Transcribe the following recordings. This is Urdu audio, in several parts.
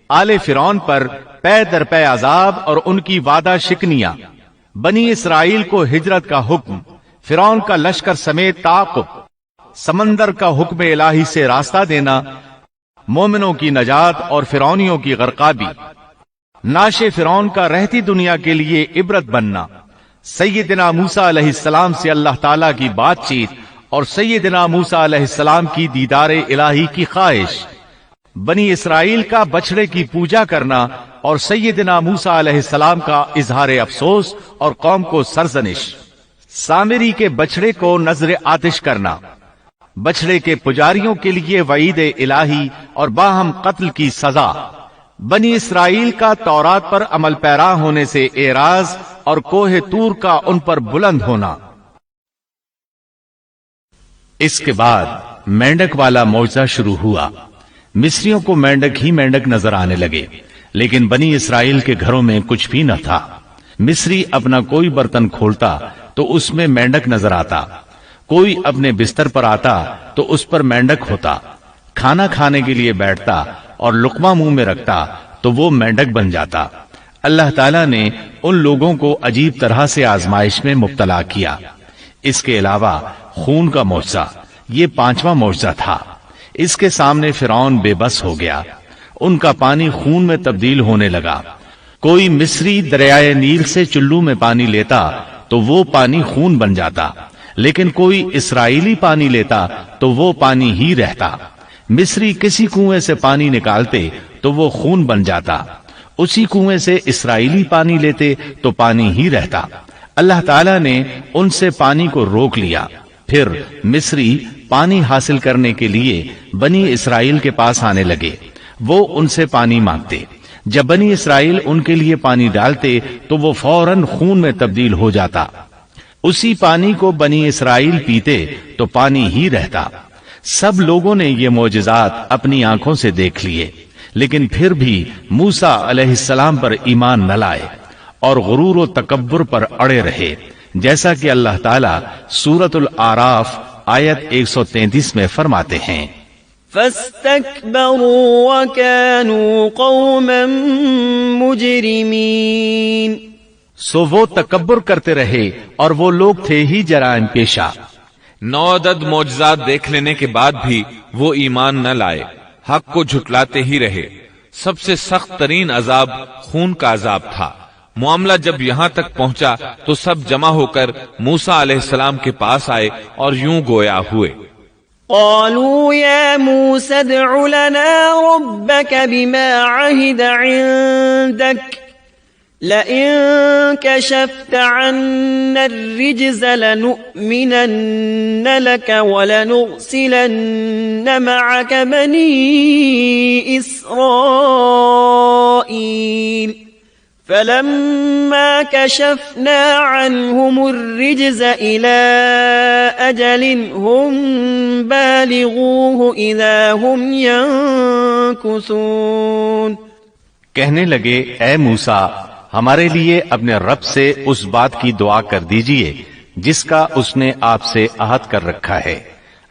آل فرعون پر پے در پے عذاب اور ان کی وعدہ شکنیاں، بنی اسرائیل کو ہجرت کا حکم، فرعون کا لشکر سمیت تعاقب، سمندر کا حکم الہی سے راستہ دینا، مومنوں کی نجات اور فرعونیوں کی غرقابی، ناش فرعون کا رہتی دنیا کے لیے عبرت بننا، سیدنا موسیٰ علیہ السلام سے اللہ تعالیٰ کی بات چیت اور سیدنا موسیٰ علیہ السلام کی دیدار الہی کی خواہش، بنی اسرائیل کا بچڑے کی پوجا کرنا اور سیدنا موسیٰ علیہ السلام کا اظہار افسوس اور قوم کو سرزنش، سامری کے بچڑے کو نذر آتش کرنا، بچڑے کے پجاریوں کے لیے وعید الہی اور باہم قتل کی سزا، بنی اسرائیل کا تورات پر عمل پیرا ہونے سے اعراض اور کوہ طور کا ان پر بلند ہونا۔ اس کے بعد مینڈک والا معجزہ شروع ہوا۔ مصریوں کو مینڈک ہی مینڈک نظر آنے لگے، لیکن بنی اسرائیل کے گھروں میں کچھ بھی نہ تھا۔ مصری اپنا کوئی برتن کھولتا تو اس میں مینڈک نظر آتا، کوئی اپنے بستر پر آتا تو اس پر مینڈک ہوتا، کھانا کھانے کے لیے بیٹھتا اور لقمہ منہ میں رکھتا تو وہ مینڈک بن جاتا۔ اللہ تعالیٰ نے ان لوگوں کو عجیب طرح سے آزمائش میں مبتلا کیا۔ اس کے علاوہ خون کا معجزہ، یہ 5واں معجزہ تھا۔ اس کے سامنے فرعون بے بس ہو گیا، ان کا پانی خون میں تبدیل ہونے لگا۔ کوئی مصری دریائے نیل سے چلو میں پانی لیتا تو وہ پانی خون بن جاتا، لیکن کوئی اسرائیلی پانی لیتا تو وہ پانی ہی رہتا۔ مصری کسی کنویں سے پانی نکالتے تو وہ خون بن جاتا، اسی کنویں سے اسرائیلی پانی لیتے تو پانی ہی رہتا۔ اللہ تعالیٰ نے ان سے پانی کو روک لیا۔ پھر مصری پانی حاصل کرنے کے لیے بنی اسرائیل کے پاس آنے لگے، وہ ان سے پانی مانگتے۔ جب بنی اسرائیل ان کے لیے پانی ڈالتے تو وہ فوراً خون میں تبدیل ہو جاتا، اسی پانی کو بنی اسرائیل پیتے تو پانی ہی رہتا۔ سب لوگوں نے یہ معجزات اپنی آنکھوں سے دیکھ لیے، لیکن پھر بھی موسیٰ علیہ السلام پر ایمان نہ لائے اور غرور و تکبر پر اڑے رہے، جیسا کہ اللہ تعالیٰ سورۃ الاعراف آیت 133 میں فرماتے ہیں، فَاسْتَكْبَرُوا وَكَانُوا قَوْمًا مُجْرِمِينَ۔ سو وہ تکبر کرتے رہے اور وہ لوگ تھے ہی جرائم پیشہ۔ 9 عدد معجزات دیکھ لینے کے بعد بھی وہ ایمان نہ لائے، حق کو جھٹلاتے ہی رہے۔ سب سے سخت ترین عذاب خون کا عذاب تھا۔ معاملہ جب یہاں تک پہنچا تو سب جمع ہو کر موسیٰ علیہ السلام کے پاس آئے اور یوں گویا ہوئے، قالوا يا موسى ادع لنا ربك بما عهد عندك لئن كشفت عنا الرجز لنؤمنن لك ولنرسلن معك بني إسرائيل فلما كشفنا عنهم الرجز إلى أجل هم بالغوه إذا هم ينكثون۔ کہنے لگے، اے موسیٰ، ہمارے لیے اپنے رب سے اس بات کی دعا کر دیجئے جس کا اس نے آپ سے عہد کر رکھا ہے۔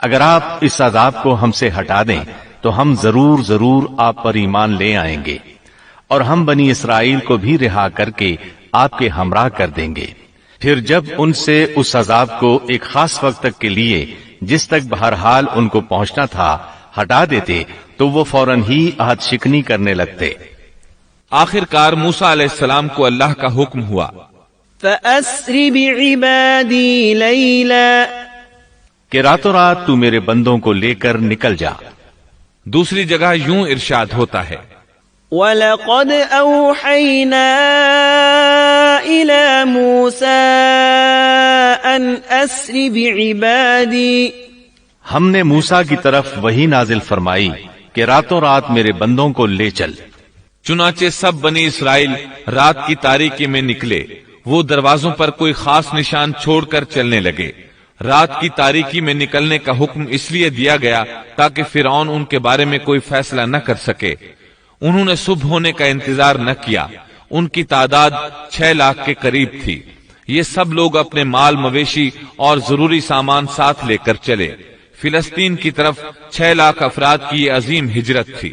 اگر آپ اس عذاب کو ہم سے ہٹا دیں تو ہم ضرور آپ پر ایمان لے آئیں گے، اور ہم بنی اسرائیل کو بھی رہا کر کے آپ کے ہمراہ کر دیں گے۔ پھر جب ان سے اس عذاب کو ایک خاص وقت تک کے لیے جس تک بہرحال ان کو پہنچنا تھا ہٹا دیتے تو وہ فوراً ہی عہد شکنی کرنے لگتے۔ آخر کار موسیٰ علیہ السلام کو اللہ کا حکم ہوا، فَأَسْرِ بِعِبَادِي لَيْلًا، کہ راتوں رات تو میرے بندوں کو لے کر نکل جا۔ دوسری جگہ یوں ارشاد ہوتا ہے، وَلَقَدْ أَوْحَيْنَا إِلَى مُوسَىٰ أَنْ أَسْرِ بِعِبَادِي، ہم نے موسیٰ کی طرف وحی نازل فرمائی کہ راتوں رات میرے بندوں کو لے چل۔ چنانچہ سب بنی اسرائیل رات کی تاریکی میں نکلے، وہ دروازوں پر کوئی خاص نشان چھوڑ کر چلنے لگے۔ رات کی تاریکی میں نکلنے کا حکم اس لیے دیا گیا تاکہ فرعون ان کے بارے میں کوئی فیصلہ نہ کر سکے۔ انہوں نے صبح ہونے کا انتظار نہ کیا۔ ان کی تعداد 6 لاکھ کے قریب تھی۔ یہ سب لوگ اپنے مال مویشی اور ضروری سامان ساتھ لے کر چلے۔ فلسطین کی طرف 6 لاکھ افراد کی یہ عظیم ہجرت تھی۔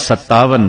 57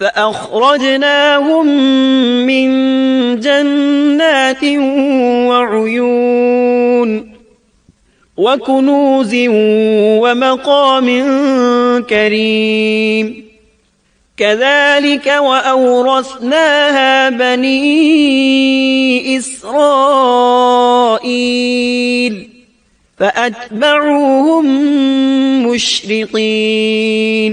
فأخرجناهم من جنات وعيون وكنوز ومقام كريم كذلك وأورثناها بني إسرائيل فأتبعوهم مشرقين۔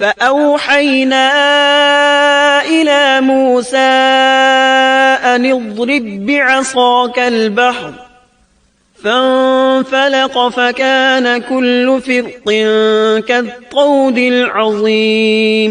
فأوحينا إلى موسى أن اضرب بعصاك البحر فانفلق فكان كل فرق كالطود العظيم۔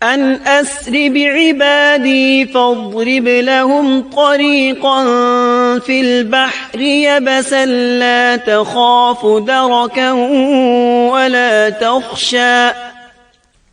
أن أسر بعبادي فاضرب لهم طريقا في البحر يبسا لا تخاف دركا ولا تخشى،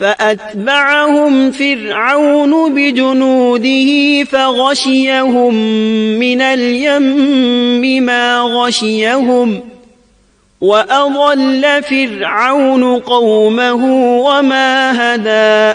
فأتبعهم فرعون بجنوده فغشيهم من اليم ما غشيهم وأضل فرعون قومه وما هدى۔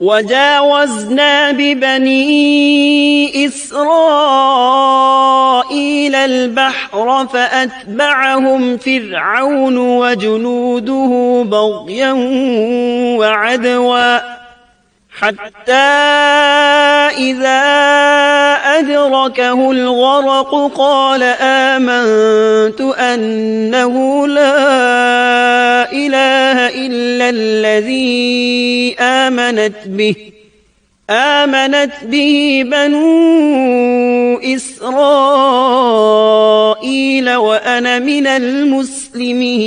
وجاوزنا ببني إسرائيل البحر فأتبعهم فرعون وجنوده بغيا وعدوا حتى إذا أدركه الغرق قال آمنت أنه لا إله إلا الذي آمنت به بنو إسرائيل وأنا من المسلمين۔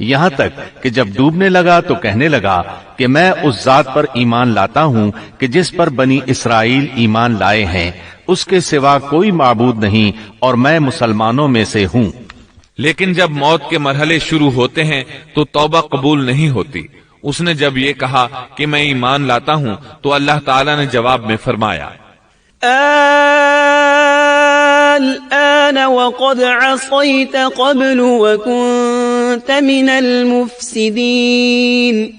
یہاں تک کہ جب ڈوبنے لگا تو کہنے لگا کہ میں اس ذات پر ایمان لاتا ہوں کہ جس پر بنی اسرائیل ایمان لائے ہیں، اس کے سوا کوئی معبود نہیں، اور میں مسلمانوں میں سے ہوں۔ لیکن جب موت کے مرحلے شروع ہوتے ہیں تو توبہ قبول نہیں ہوتی۔ اس نے جب یہ کہا کہ میں ایمان لاتا ہوں تو اللہ تعالیٰ نے جواب میں فرمایا، الآن وقد عصيت قبل وكنت من المفسدين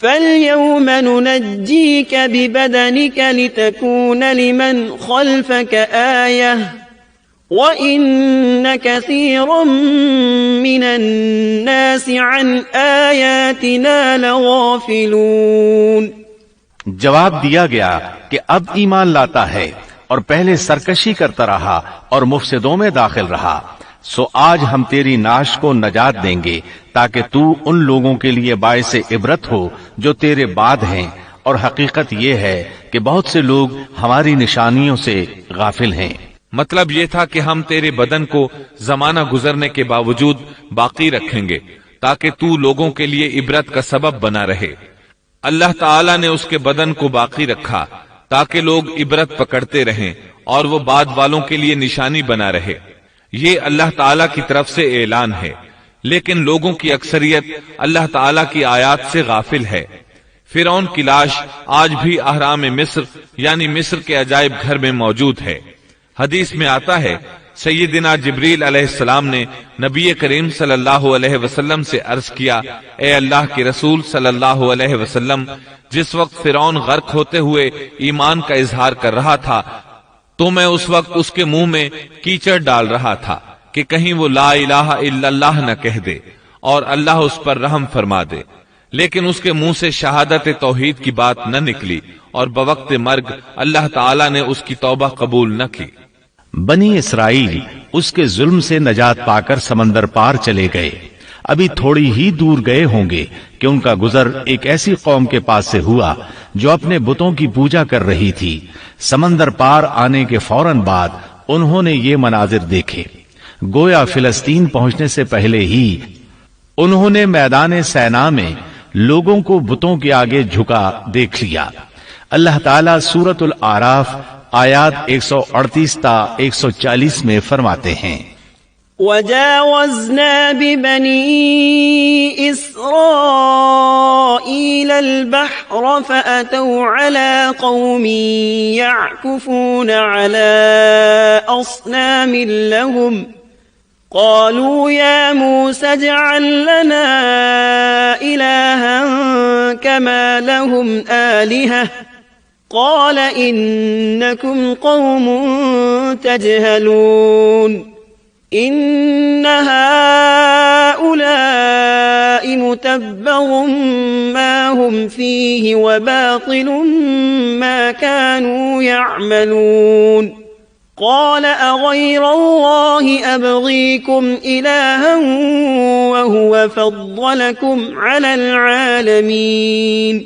فاليوم ننجيك ببدنك لتكون لمن خلفك آية وَإِنَّ كَثِيرًا مِّنَ النَّاسِ عَنْ آيَاتِنَا لَغَافِلُونَ۔ جواب دیا گیا کہ اب ایمان لاتا ہے اور پہلے سرکشی کرتا رہا اور مفسدوں میں داخل رہا، سو آج ہم تیری نعش کو نجات دیں گے تاکہ تو ان لوگوں کے لیے باعث عبرت ہو جو تیرے بعد ہیں، اور حقیقت یہ ہے کہ بہت سے لوگ ہماری نشانیوں سے غافل ہیں۔ مطلب یہ تھا کہ ہم تیرے بدن کو زمانہ گزرنے کے باوجود باقی رکھیں گے تاکہ تو لوگوں کے لیے عبرت کا سبب بنا رہے۔ اللہ تعالیٰ نے اس کے بدن کو باقی رکھا تاکہ لوگ عبرت پکڑتے رہیں اور وہ بعد والوں کے لیے نشانی بنا رہے۔ یہ اللہ تعالیٰ کی طرف سے اعلان ہے، لیکن لوگوں کی اکثریت اللہ تعالیٰ کی آیات سے غافل ہے۔ فرعون کی لاش آج بھی اہرام مصر یعنی مصر کے عجائب گھر میں موجود ہے۔ حدیث میں آتا ہے سیدنا جبریل علیہ السلام نے نبی کریم صلی اللہ علیہ وسلم سے عرض کیا، اے اللہ کے رسول صلی اللہ علیہ وسلم، جس وقت فرعون غرق ہوتے ہوئے ایمان کا اظہار کر رہا تھا تو میں اس وقت اس کے منہ میں کیچڑ ڈال رہا تھا کہ کہیں وہ لا الہ الا اللہ نہ کہہ دے اور اللہ اس پر رحم فرما دے، لیکن اس کے منہ سے شہادت توحید کی بات نہ نکلی اور بوقت مرگ اللہ تعالیٰ نے اس کی توبہ قبول نہ کی۔ بنی اسرائیل اس کے ظلم سے نجات پا کر سمندر پار چلے گئے۔ ابھی تھوڑی ہی دور گئے ہوں گے کہ ان کا گزر ایک ایسی قوم کے پاس سے ہوا جو اپنے بتوں کی پوجا کر رہی تھی۔ سمندر پار آنے کے فوراً بعد انہوں نے یہ مناظر دیکھے، گویا فلسطین پہنچنے سے پہلے ہی انہوں نے میدان سینا میں لوگوں کو بتوں کے آگے جھکا دیکھ لیا۔ اللہ تعالیٰ سورۃ الاعراف آیات 138 تا 140 میں فرماتے ہیں، وَجَاوَزْنَا بِبَنِي إِسْرَائِيلَ الْبَحْرَ فَأَتَوْا عَلَى قَوْمٍ يَعْكُفُونَ عَلَى أَصْنَامٍ لَهُمْ قَالُوا يَا مُوسَى اجْعَل لَّنَا إِلَٰهًا كَمَا لَهُمْ آلِهَةٌ قَالَ إِنَّكُمْ قَوْمٌ تَجْهَلُونَ إِنَّ هَٰؤُلَاءِ مُتَبَّرٌ مَّا هُمْ فِيهِ وَبَاطِلٌ مَّا كَانُوا يَعْمَلُونَ قَالَ أَغَيْرَ اللَّهِ أَبْغِيكُمْ إِلَٰهًا وَهُوَ فَضَّلَكُمْ عَلَى الْعَالَمِينَ۔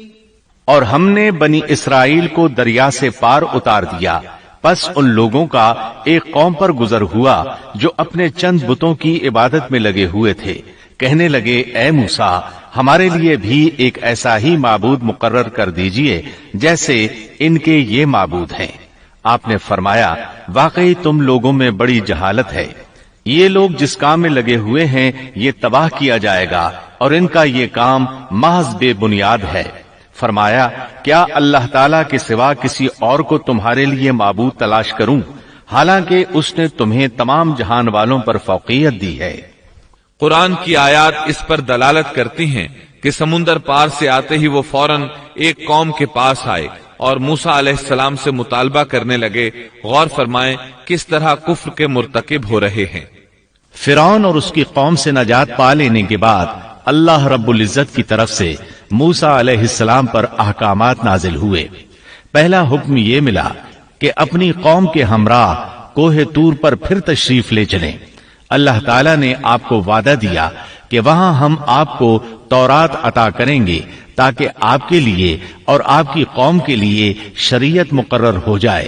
اور ہم نے بنی اسرائیل کو دریا سے پار اتار دیا، پس ان لوگوں کا ایک قوم پر گزر ہوا جو اپنے چند بتوں کی عبادت میں لگے ہوئے تھے۔ کہنے لگے، اے موسیٰ، ہمارے لیے بھی ایک ایسا ہی معبود مقرر کر دیجئے جیسے ان کے یہ معبود ہیں۔ آپ نے فرمایا، واقعی تم لوگوں میں بڑی جہالت ہے، یہ لوگ جس کام میں لگے ہوئے ہیں یہ تباہ کیا جائے گا، اور ان کا یہ کام محض بے بنیاد ہے۔ فرمایا، کیا اللہ تعالیٰ کے سوا کسی اور کو تمہارے لیے معبود تلاش کروں، حالانکہ اس نے تمہیں تمام جہان والوں پر فوقیت دی ہے۔ قرآن کی آیات اس پر دلالت کرتی ہیں کہ سمندر پار سے آتے ہی وہ فوراً ایک قوم کے پاس آئے اور موسیٰ علیہ السلام سے مطالبہ کرنے لگے۔ غور فرمائیں کس طرح کفر کے مرتکب ہو رہے ہیں۔ فرعون اور اس کی قوم سے نجات پا لینے کے بعد اللہ رب العزت کی طرف سے موسیٰ علیہ السلام پر احکامات نازل ہوئے۔ پہلا حکم یہ ملا کہ اپنی قوم کے ہمراہ کوہ طور پر پھر تشریف لے چلیں۔ اللہ تعالیٰ نے آپ کو وعدہ دیا کہ وہاں ہم آپ کو تورات عطا کریں گے تاکہ آپ کے لیے اور آپ کی قوم کے لیے شریعت مقرر ہو جائے۔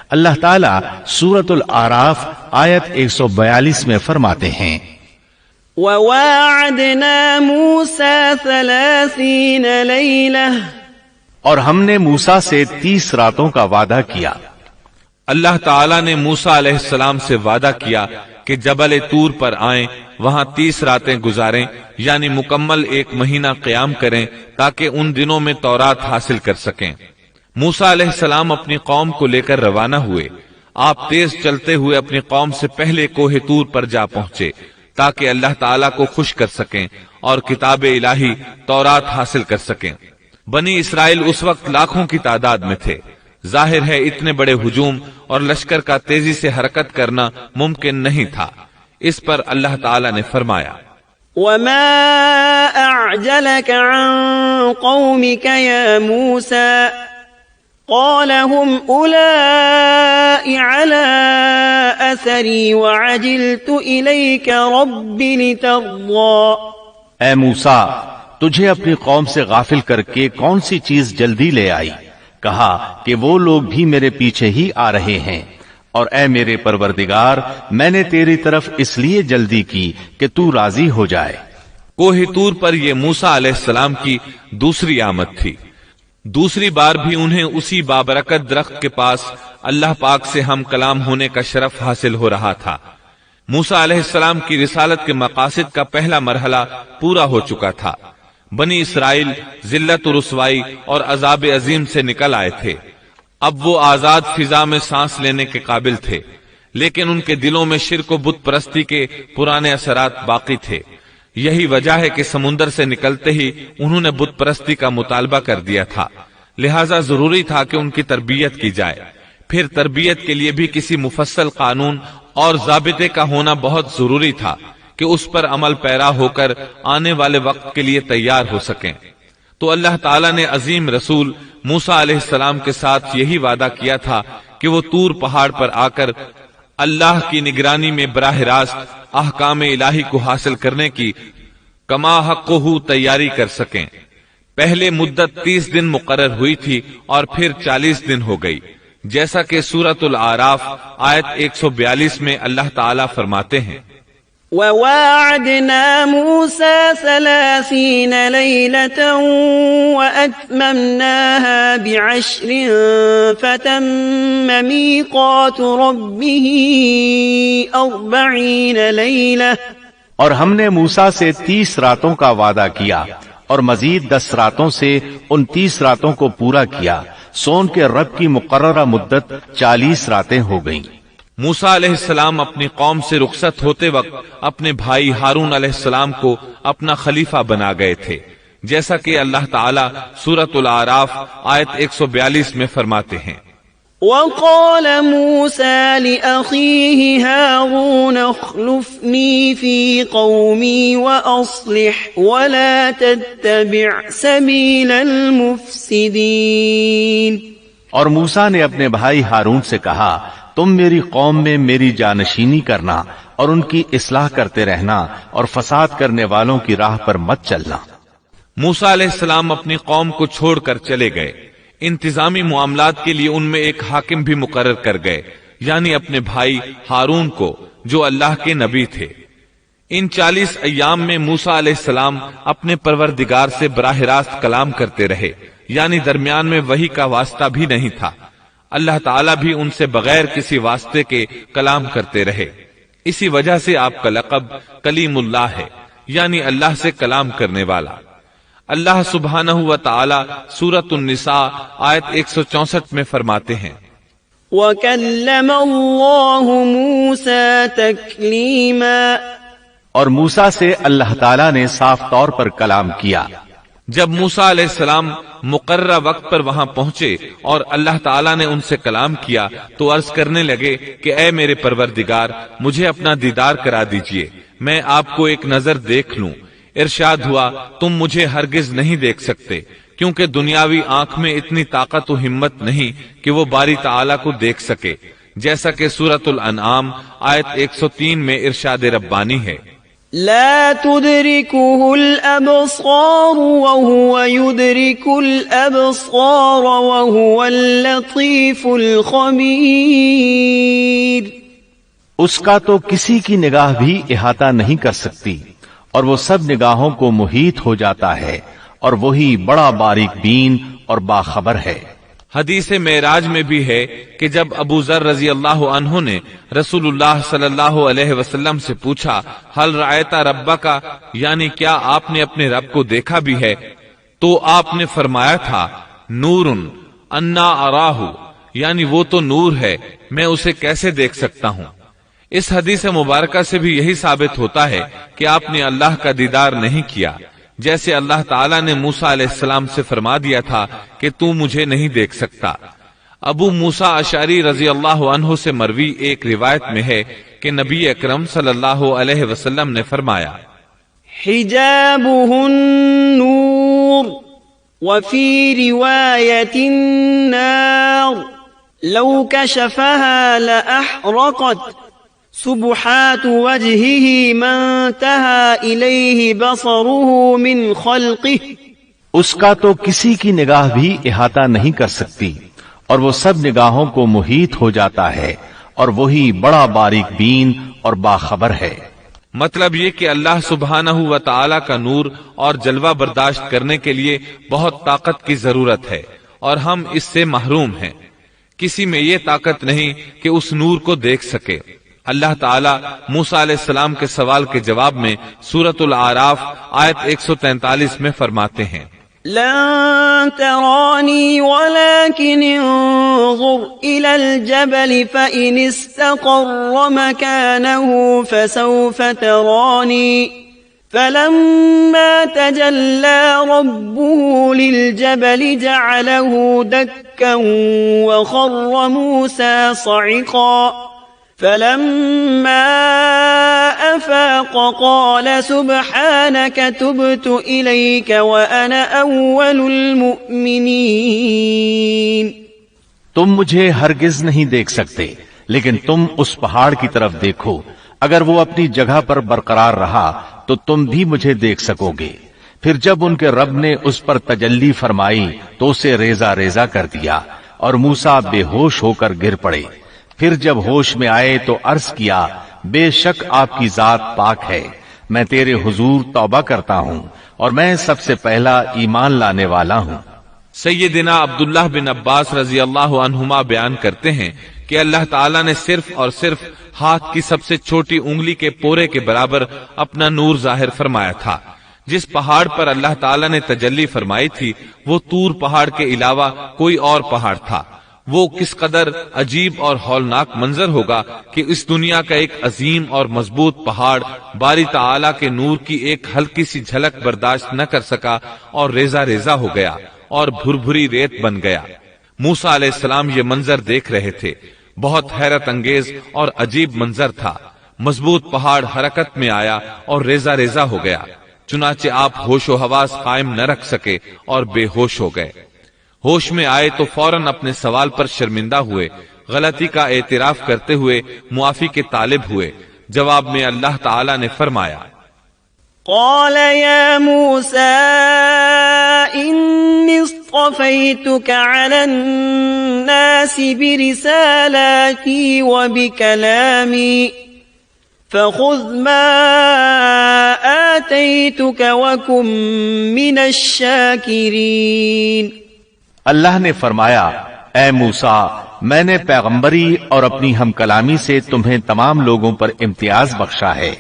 اللہ تعالیٰ سورۃ الاعراف آیت 142 میں فرماتے ہیں، وواعدنا موسى 30 ليلة اور ہم نے موسیٰ سے 30 راتوں کا وعدہ کیا۔ اللہ تعالیٰ نے موسیٰ علیہ السلام سے وعدہ کیا کہ جبل طور پر آئیں، وہاں 30 راتیں گزاریں، یعنی مکمل 1 مہینہ قیام کریں تاکہ ان دنوں میں تورات حاصل کر سکیں۔ موسیٰ علیہ السلام اپنی قوم کو لے کر روانہ ہوئے۔ آپ تیز چلتے ہوئے اپنی قوم سے پہلے کوہ طور پر جا پہنچے تاکہ اللہ تعالیٰ کو خوش کر سکیں اور کتاب الہی تورات حاصل کر سکیں۔ بنی اسرائیل اس وقت لاکھوں کی تعداد میں تھے۔ ظاہر ہے اتنے بڑے ہجوم اور لشکر کا تیزی سے حرکت کرنا ممکن نہیں تھا۔ اس پر اللہ تعالیٰ نے فرمایا، وما أعجلك عن قومك يا موسى قال هم أولئك على أثري وعجلت إليك رب لترضى۔ اے موسیٰ، تجھے اپنی قوم سے غافل کر کے کون سی چیز جلدی لے آئی؟ کہا کہ وہ لوگ بھی میرے پیچھے ہی آ رہے ہیں، اور اے میرے پروردگار، میں نے تیری طرف اس لیے جلدی کی کہ تو راضی ہو جائے۔ کوہ طور پر یہ موسیٰ علیہ السلام کی دوسری آمد تھی۔ دوسری بار بھی انہیں اسی بابرکت درخت کے پاس اللہ پاک سے ہم کلام ہونے کا شرف حاصل ہو رہا تھا۔ موسیٰ علیہ السلام کی رسالت کے مقاصد کا پہلا مرحلہ پورا ہو چکا تھا۔ بنی اسرائیل ذلت و رسوائی اور عذاب عظیم سے نکل آئے تھے۔ اب وہ آزاد فضا میں سانس لینے کے قابل تھے، لیکن ان کے دلوں میں شرک و بت پرستی کے پرانے اثرات باقی تھے۔ یہی وجہ ہے کہ سمندر سے نکلتے ہی انہوں نے بت پرستی کا مطالبہ کر دیا تھا، لہذا ضروری تھا کہ ان کی تربیت کی جائے۔ پھر تربیت کے لیے بھی کسی مفصل قانون اور ضابطے کا ہونا بہت ضروری تھا کہ اس پر عمل پیرا ہو کر آنے والے وقت کے لیے تیار ہو سکیں۔ تو اللہ تعالیٰ نے عظیم رسول موسیٰ علیہ السلام کے ساتھ یہی وعدہ کیا تھا کہ وہ طور پہاڑ پر آ کر اللہ کی نگرانی میں براہ راست احکام الہی کو حاصل کرنے کی کما حقہ تیاری کر سکیں۔ پہلے مدت 30 دن مقرر ہوئی تھی اور پھر 40 دن ہو گئی، جیسا کہ سورۃ الاعراف آیت 142 میں اللہ تعالیٰ فرماتے ہیں، وواعدنا موسى 30 ليلة وأتممناها ب10 فتم ميقات ربه 40 ليلة۔ اور ہم نے موسیٰ سے 30 راتوں کا وعدہ کیا اور مزید 10 راتوں سے ان 30 راتوں کو پورا کیا، سون کے رب کی مقررہ مدت 40 راتیں ہو گئیں۔ موسیٰ علیہ السلام اپنی قوم سے رخصت ہوتے وقت اپنے بھائی ہارون علیہ السلام کو اپنا خلیفہ بنا گئے تھے، جیسا کہ اللہ تعالیٰ سورۃ الاعراف آیت 142 میں فرماتے ہیں، وقال موسى لأخيه هارون اخلفني في قومي وأصلح ولا تتبع سبيل المفسدين۔ اور موسیٰ نے اپنے بھائی ہارون سے کہا، تم میری قوم میں میری جانشینی کرنا اور ان کی اصلاح کرتے رہنا اور فساد کرنے والوں کی راہ پر مت چلنا۔ موسیٰ علیہ السلام اپنی قوم کو چھوڑ کر چلے گئے۔ انتظامی معاملات کے لیے ان میں ایک حاکم بھی مقرر کر گئے، یعنی اپنے بھائی ہارون کو، جو اللہ کے نبی تھے۔ ان 40 ایام میں موسیٰ علیہ السلام اپنے پروردگار سے براہ راست کلام کرتے رہے، یعنی درمیان میں وحی کا واسطہ بھی نہیں تھا۔ اللہ تعالیٰ بھی ان سے بغیر کسی واسطے کے کلام کرتے رہے۔ اسی وجہ سے آپ کا لقب کلیم اللہ ہے، یعنی اللہ سے کلام کرنے والا۔ اللہ سبحانہ و تعالی سورۃ النساء آیت 164 میں فرماتے ہیں، وَكَلَّمَ اللَّهُ مُوسَى تَكْلِيمًا۔ اور موسیٰ سے اللہ تعالیٰ نے صاف طور پر کلام کیا۔ جب موسیٰ علیہ السلام مقررہ وقت پر وہاں پہنچے اور اللہ تعالیٰ نے ان سے کلام کیا تو عرض کرنے لگے کہ اے میرے پروردگار، مجھے اپنا دیدار کرا دیجئے، میں آپ کو ایک نظر دیکھ لوں۔ ارشاد ہوا، تم مجھے ہرگز نہیں دیکھ سکتے، کیونکہ دنیاوی آنکھ میں اتنی طاقت و ہمت نہیں کہ وہ باری تعالیٰ کو دیکھ سکے، جیسا کہ سورۃ الانعام آیت 103 میں ارشاد ربانی ہے، لا تدركه الأبصار وهو يدرك الأبصار وهو اللطيف الخبير۔ اس کا تو کسی کی نگاہ بھی احاطہ نہیں کر سکتی، اور وہ سب نگاہوں کو محیط ہو جاتا ہے اور وہی بڑا باریک بین اور باخبر ہے۔ حدیث معراج میں بھی ہے کہ جب ابو ذر رضی اللہ عنہ نے رسول اللہ صلی اللہ علیہ وسلم سے پوچھا حل رأیت ربک، یعنی کیا آپ نے اپنے رب کو دیکھا بھی ہے، تو آپ نے فرمایا تھا نور انا اراہ، یعنی وہ تو نور ہے، میں اسے کیسے دیکھ سکتا ہوں۔ اس حدیث مبارکہ سے بھی یہی ثابت ہوتا ہے کہ آپ نے اللہ کا دیدار نہیں کیا، جیسے اللہ تعالیٰ نے موسیٰ علیہ السلام سے فرما دیا تھا کہ تو مجھے نہیں دیکھ سکتا۔ ابو موسیٰ اشعری رضی اللہ عنہ سے مروی ایک روایت میں ہے کہ نبی اکرم صلی اللہ علیہ وسلم نے فرمایا حجابه النور وفي رواية النار لو كشفها لأحرقت سبحات وجهه ما انتهى إليه بصره من خلقه، اس کا تو کسی کی نگاہ بھی احاطہ نہیں کر سکتی، اور وہ سب نگاہوں کو محیط ہو جاتا ہے، اور وہی بڑا باریک بین اور باخبر ہے۔ مطلب یہ کہ اللہ سبحانہ و تعالی کا نور اور جلوہ برداشت کرنے کے لیے بہت طاقت کی ضرورت ہے، اور ہم اس سے محروم ہیں۔ کسی میں یہ طاقت نہیں کہ اس نور کو دیکھ سکے۔ اللہ تعالیٰ موسیٰ علیہ السلام کے سوال کے جواب میں سورۃ الاعراف آیت 143 میں فرماتے ہیں لن تراني ولكن انظر إلى الجبل فإن استقر مكانه فسوف تراني فلما تجلى ربه للجبل جعله دكا وخر موسى صعقا فلما أفاق قال سبحانك تبت إليك وأنا أول المؤمنين۔ تم مجھے ہرگز نہیں دیکھ سکتے، لیکن تم اس پہاڑ کی طرف دیکھو، اگر وہ اپنی جگہ پر برقرار رہا تو تم بھی مجھے دیکھ سکو گے۔ پھر جب ان کے رب نے اس پر تجلی فرمائی تو اسے ریزہ ریزہ کر دیا، اور موسیٰ بے ہوش ہو کر گر پڑے۔ پھر جب ہوش میں آئے تو عرض کیا بے شک آپ کی ذات پاک ہے، میں تیرے حضور توبہ کرتا ہوں، اور میں سب سے پہلا ایمان لانے والا ہوں۔ سیدنا عبداللہ بن عباس رضی اللہ عنہما بیان کرتے ہیں کہ اللہ تعالیٰ نے صرف اور صرف ہاتھ کی سب سے چھوٹی انگلی کے پورے کے برابر اپنا نور ظاہر فرمایا تھا۔ جس پہاڑ پر اللہ تعالیٰ نے تجلی فرمائی تھی وہ طور پہاڑ کے علاوہ کوئی اور پہاڑ تھا۔ وہ کس قدر عجیب اور ہولناک منظر ہوگا کہ اس دنیا کا ایک عظیم اور مضبوط پہاڑ باری تعالیٰ کے نور کی ایک ہلکی سی جھلک برداشت نہ کر سکا اور ریزہ ریزہ ہو گیا اور بھربھری ریت بن گیا۔ موسیٰ علیہ السلام یہ منظر دیکھ رہے تھے، بہت حیرت انگیز اور عجیب منظر تھا۔ مضبوط پہاڑ حرکت میں آیا اور ریزہ ریزہ ہو گیا، چنانچہ آپ ہوش و حواس قائم نہ رکھ سکے اور بے ہوش ہو گئے۔ ہوش میں آئے تو فوراً اپنے سوال پر شرمندہ ہوئے، غلطی کا اعتراف کرتے ہوئے معافی کے طالب ہوئے۔ جواب میں اللہ تعالی نے فرمایا قال يا موسى إني اصطفيتك على الناس برسالاتي وبكلامي فخذ ما آتيتك وكن من الشاكرين۔ اللہ نے فرمایا اے موسیٰ، میں نے پیغمبری اور اپنی ہم کلامی سے تمہیں تمام لوگوں پر امتیاز بخشا ہے،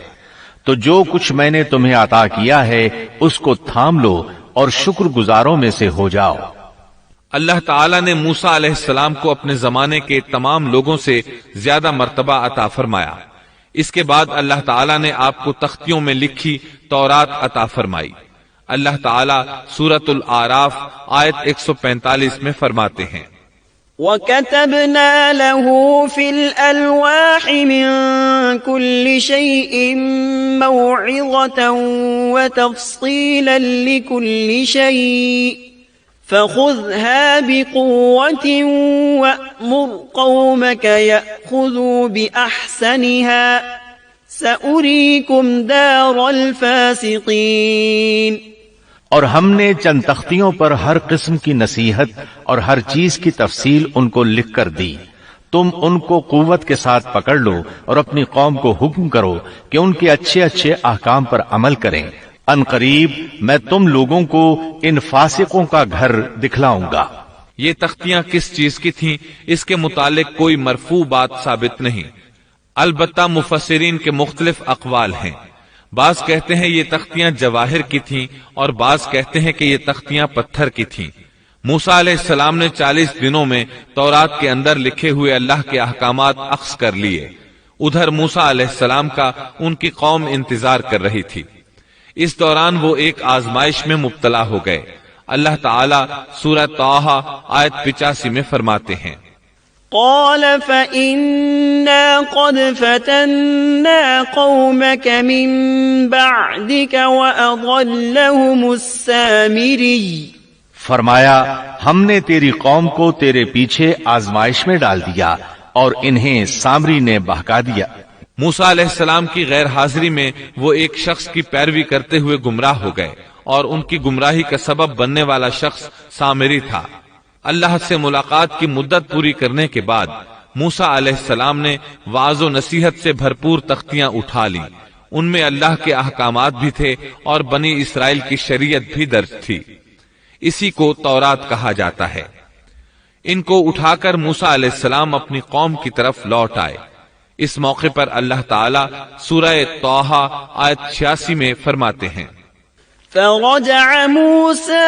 تو جو کچھ میں نے تمہیں عطا کیا ہے اس کو تھام لو اور شکر گزاروں میں سے ہو جاؤ۔ اللہ تعالیٰ نے موسیٰ علیہ السلام کو اپنے زمانے کے تمام لوگوں سے زیادہ مرتبہ عطا فرمایا۔ اس کے بعد اللہ تعالیٰ نے آپ کو تختیوں میں لکھی تورات عطا فرمائی۔ اللہ تعالیٰ سورۃ الاعراف آیت 145 میں فرماتے ہیں وَكَتَبْنَا لَهُ فِي الْأَلْوَاحِ مِن كُلِّ شَيْءٍ مَوْعِظَةً وَتَفْصِيلًا لِكُلِّ شَيْءٍ فَخُذْهَا بِقُوَّةٍ وَأْمُرْ قَوْمَكَ يَأْخُذُوا بِأَحْسَنِهَا سَأُرِيكُمْ دَارَ الْفَاسِقِينَ۔ اور ہم نے چند تختیوں پر ہر قسم کی نصیحت اور ہر چیز کی تفصیل ان کو لکھ کر دی، تم ان کو قوت کے ساتھ پکڑ لو اور اپنی قوم کو حکم کرو کہ ان کے اچھے اچھے احکام پر عمل کریں، ان قریب میں تم لوگوں کو ان فاسقوں کا گھر دکھلاؤں گا۔ یہ تختیاں کس چیز کی تھیں اس کے متعلق کوئی مرفوع بات ثابت نہیں، البتہ مفسرین کے مختلف اقوال ہیں۔ بعض کہتے ہیں یہ تختیاں جواہر کی تھیں اور بعض کہتے ہیں کہ یہ تختیاں پتھر کی تھیں۔ موسیٰ علیہ السلام نے 40 دنوں میں تورات کے اندر لکھے ہوئے اللہ کے احکامات اخذ کر لیے۔ ادھر موسیٰ علیہ السلام کا ان کی قوم انتظار کر رہی تھی۔ اس دوران وہ ایک آزمائش میں مبتلا ہو گئے۔ اللہ تعالیٰ سورہ طٰہٰ آیت 85 میں فرماتے ہیں، قال فإنا قد فتنا قومك من بعدك وأضلهم السامري، فرمایا ہم نے تیری قوم کو تیرے پیچھے آزمائش میں ڈال دیا اور انہیں سامری نے بہکا دیا۔ موسیٰ علیہ السلام کی غیر حاضری میں وہ ایک شخص کی پیروی کرتے ہوئے گمراہ ہو گئے اور ان کی گمراہی کا سبب بننے والا شخص سامری تھا۔ اللہ سے ملاقات کی مدت پوری کرنے کے بعد موسیٰ علیہ السلام نے وعظ و نصیحت سے بھرپور تختیاں اٹھا لی۔ ان میں اللہ کے احکامات بھی تھے اور بنی اسرائیل کی شریعت بھی درج تھی۔ اسی کو تورات کہا جاتا ہے۔ ان کو اٹھا کر موسیٰ علیہ السلام اپنی قوم کی طرف لوٹ آئے۔ اس موقع پر اللہ تعالیٰ سورہ طٰہٰ آیت 86 میں فرماتے ہیں، فرجع موسى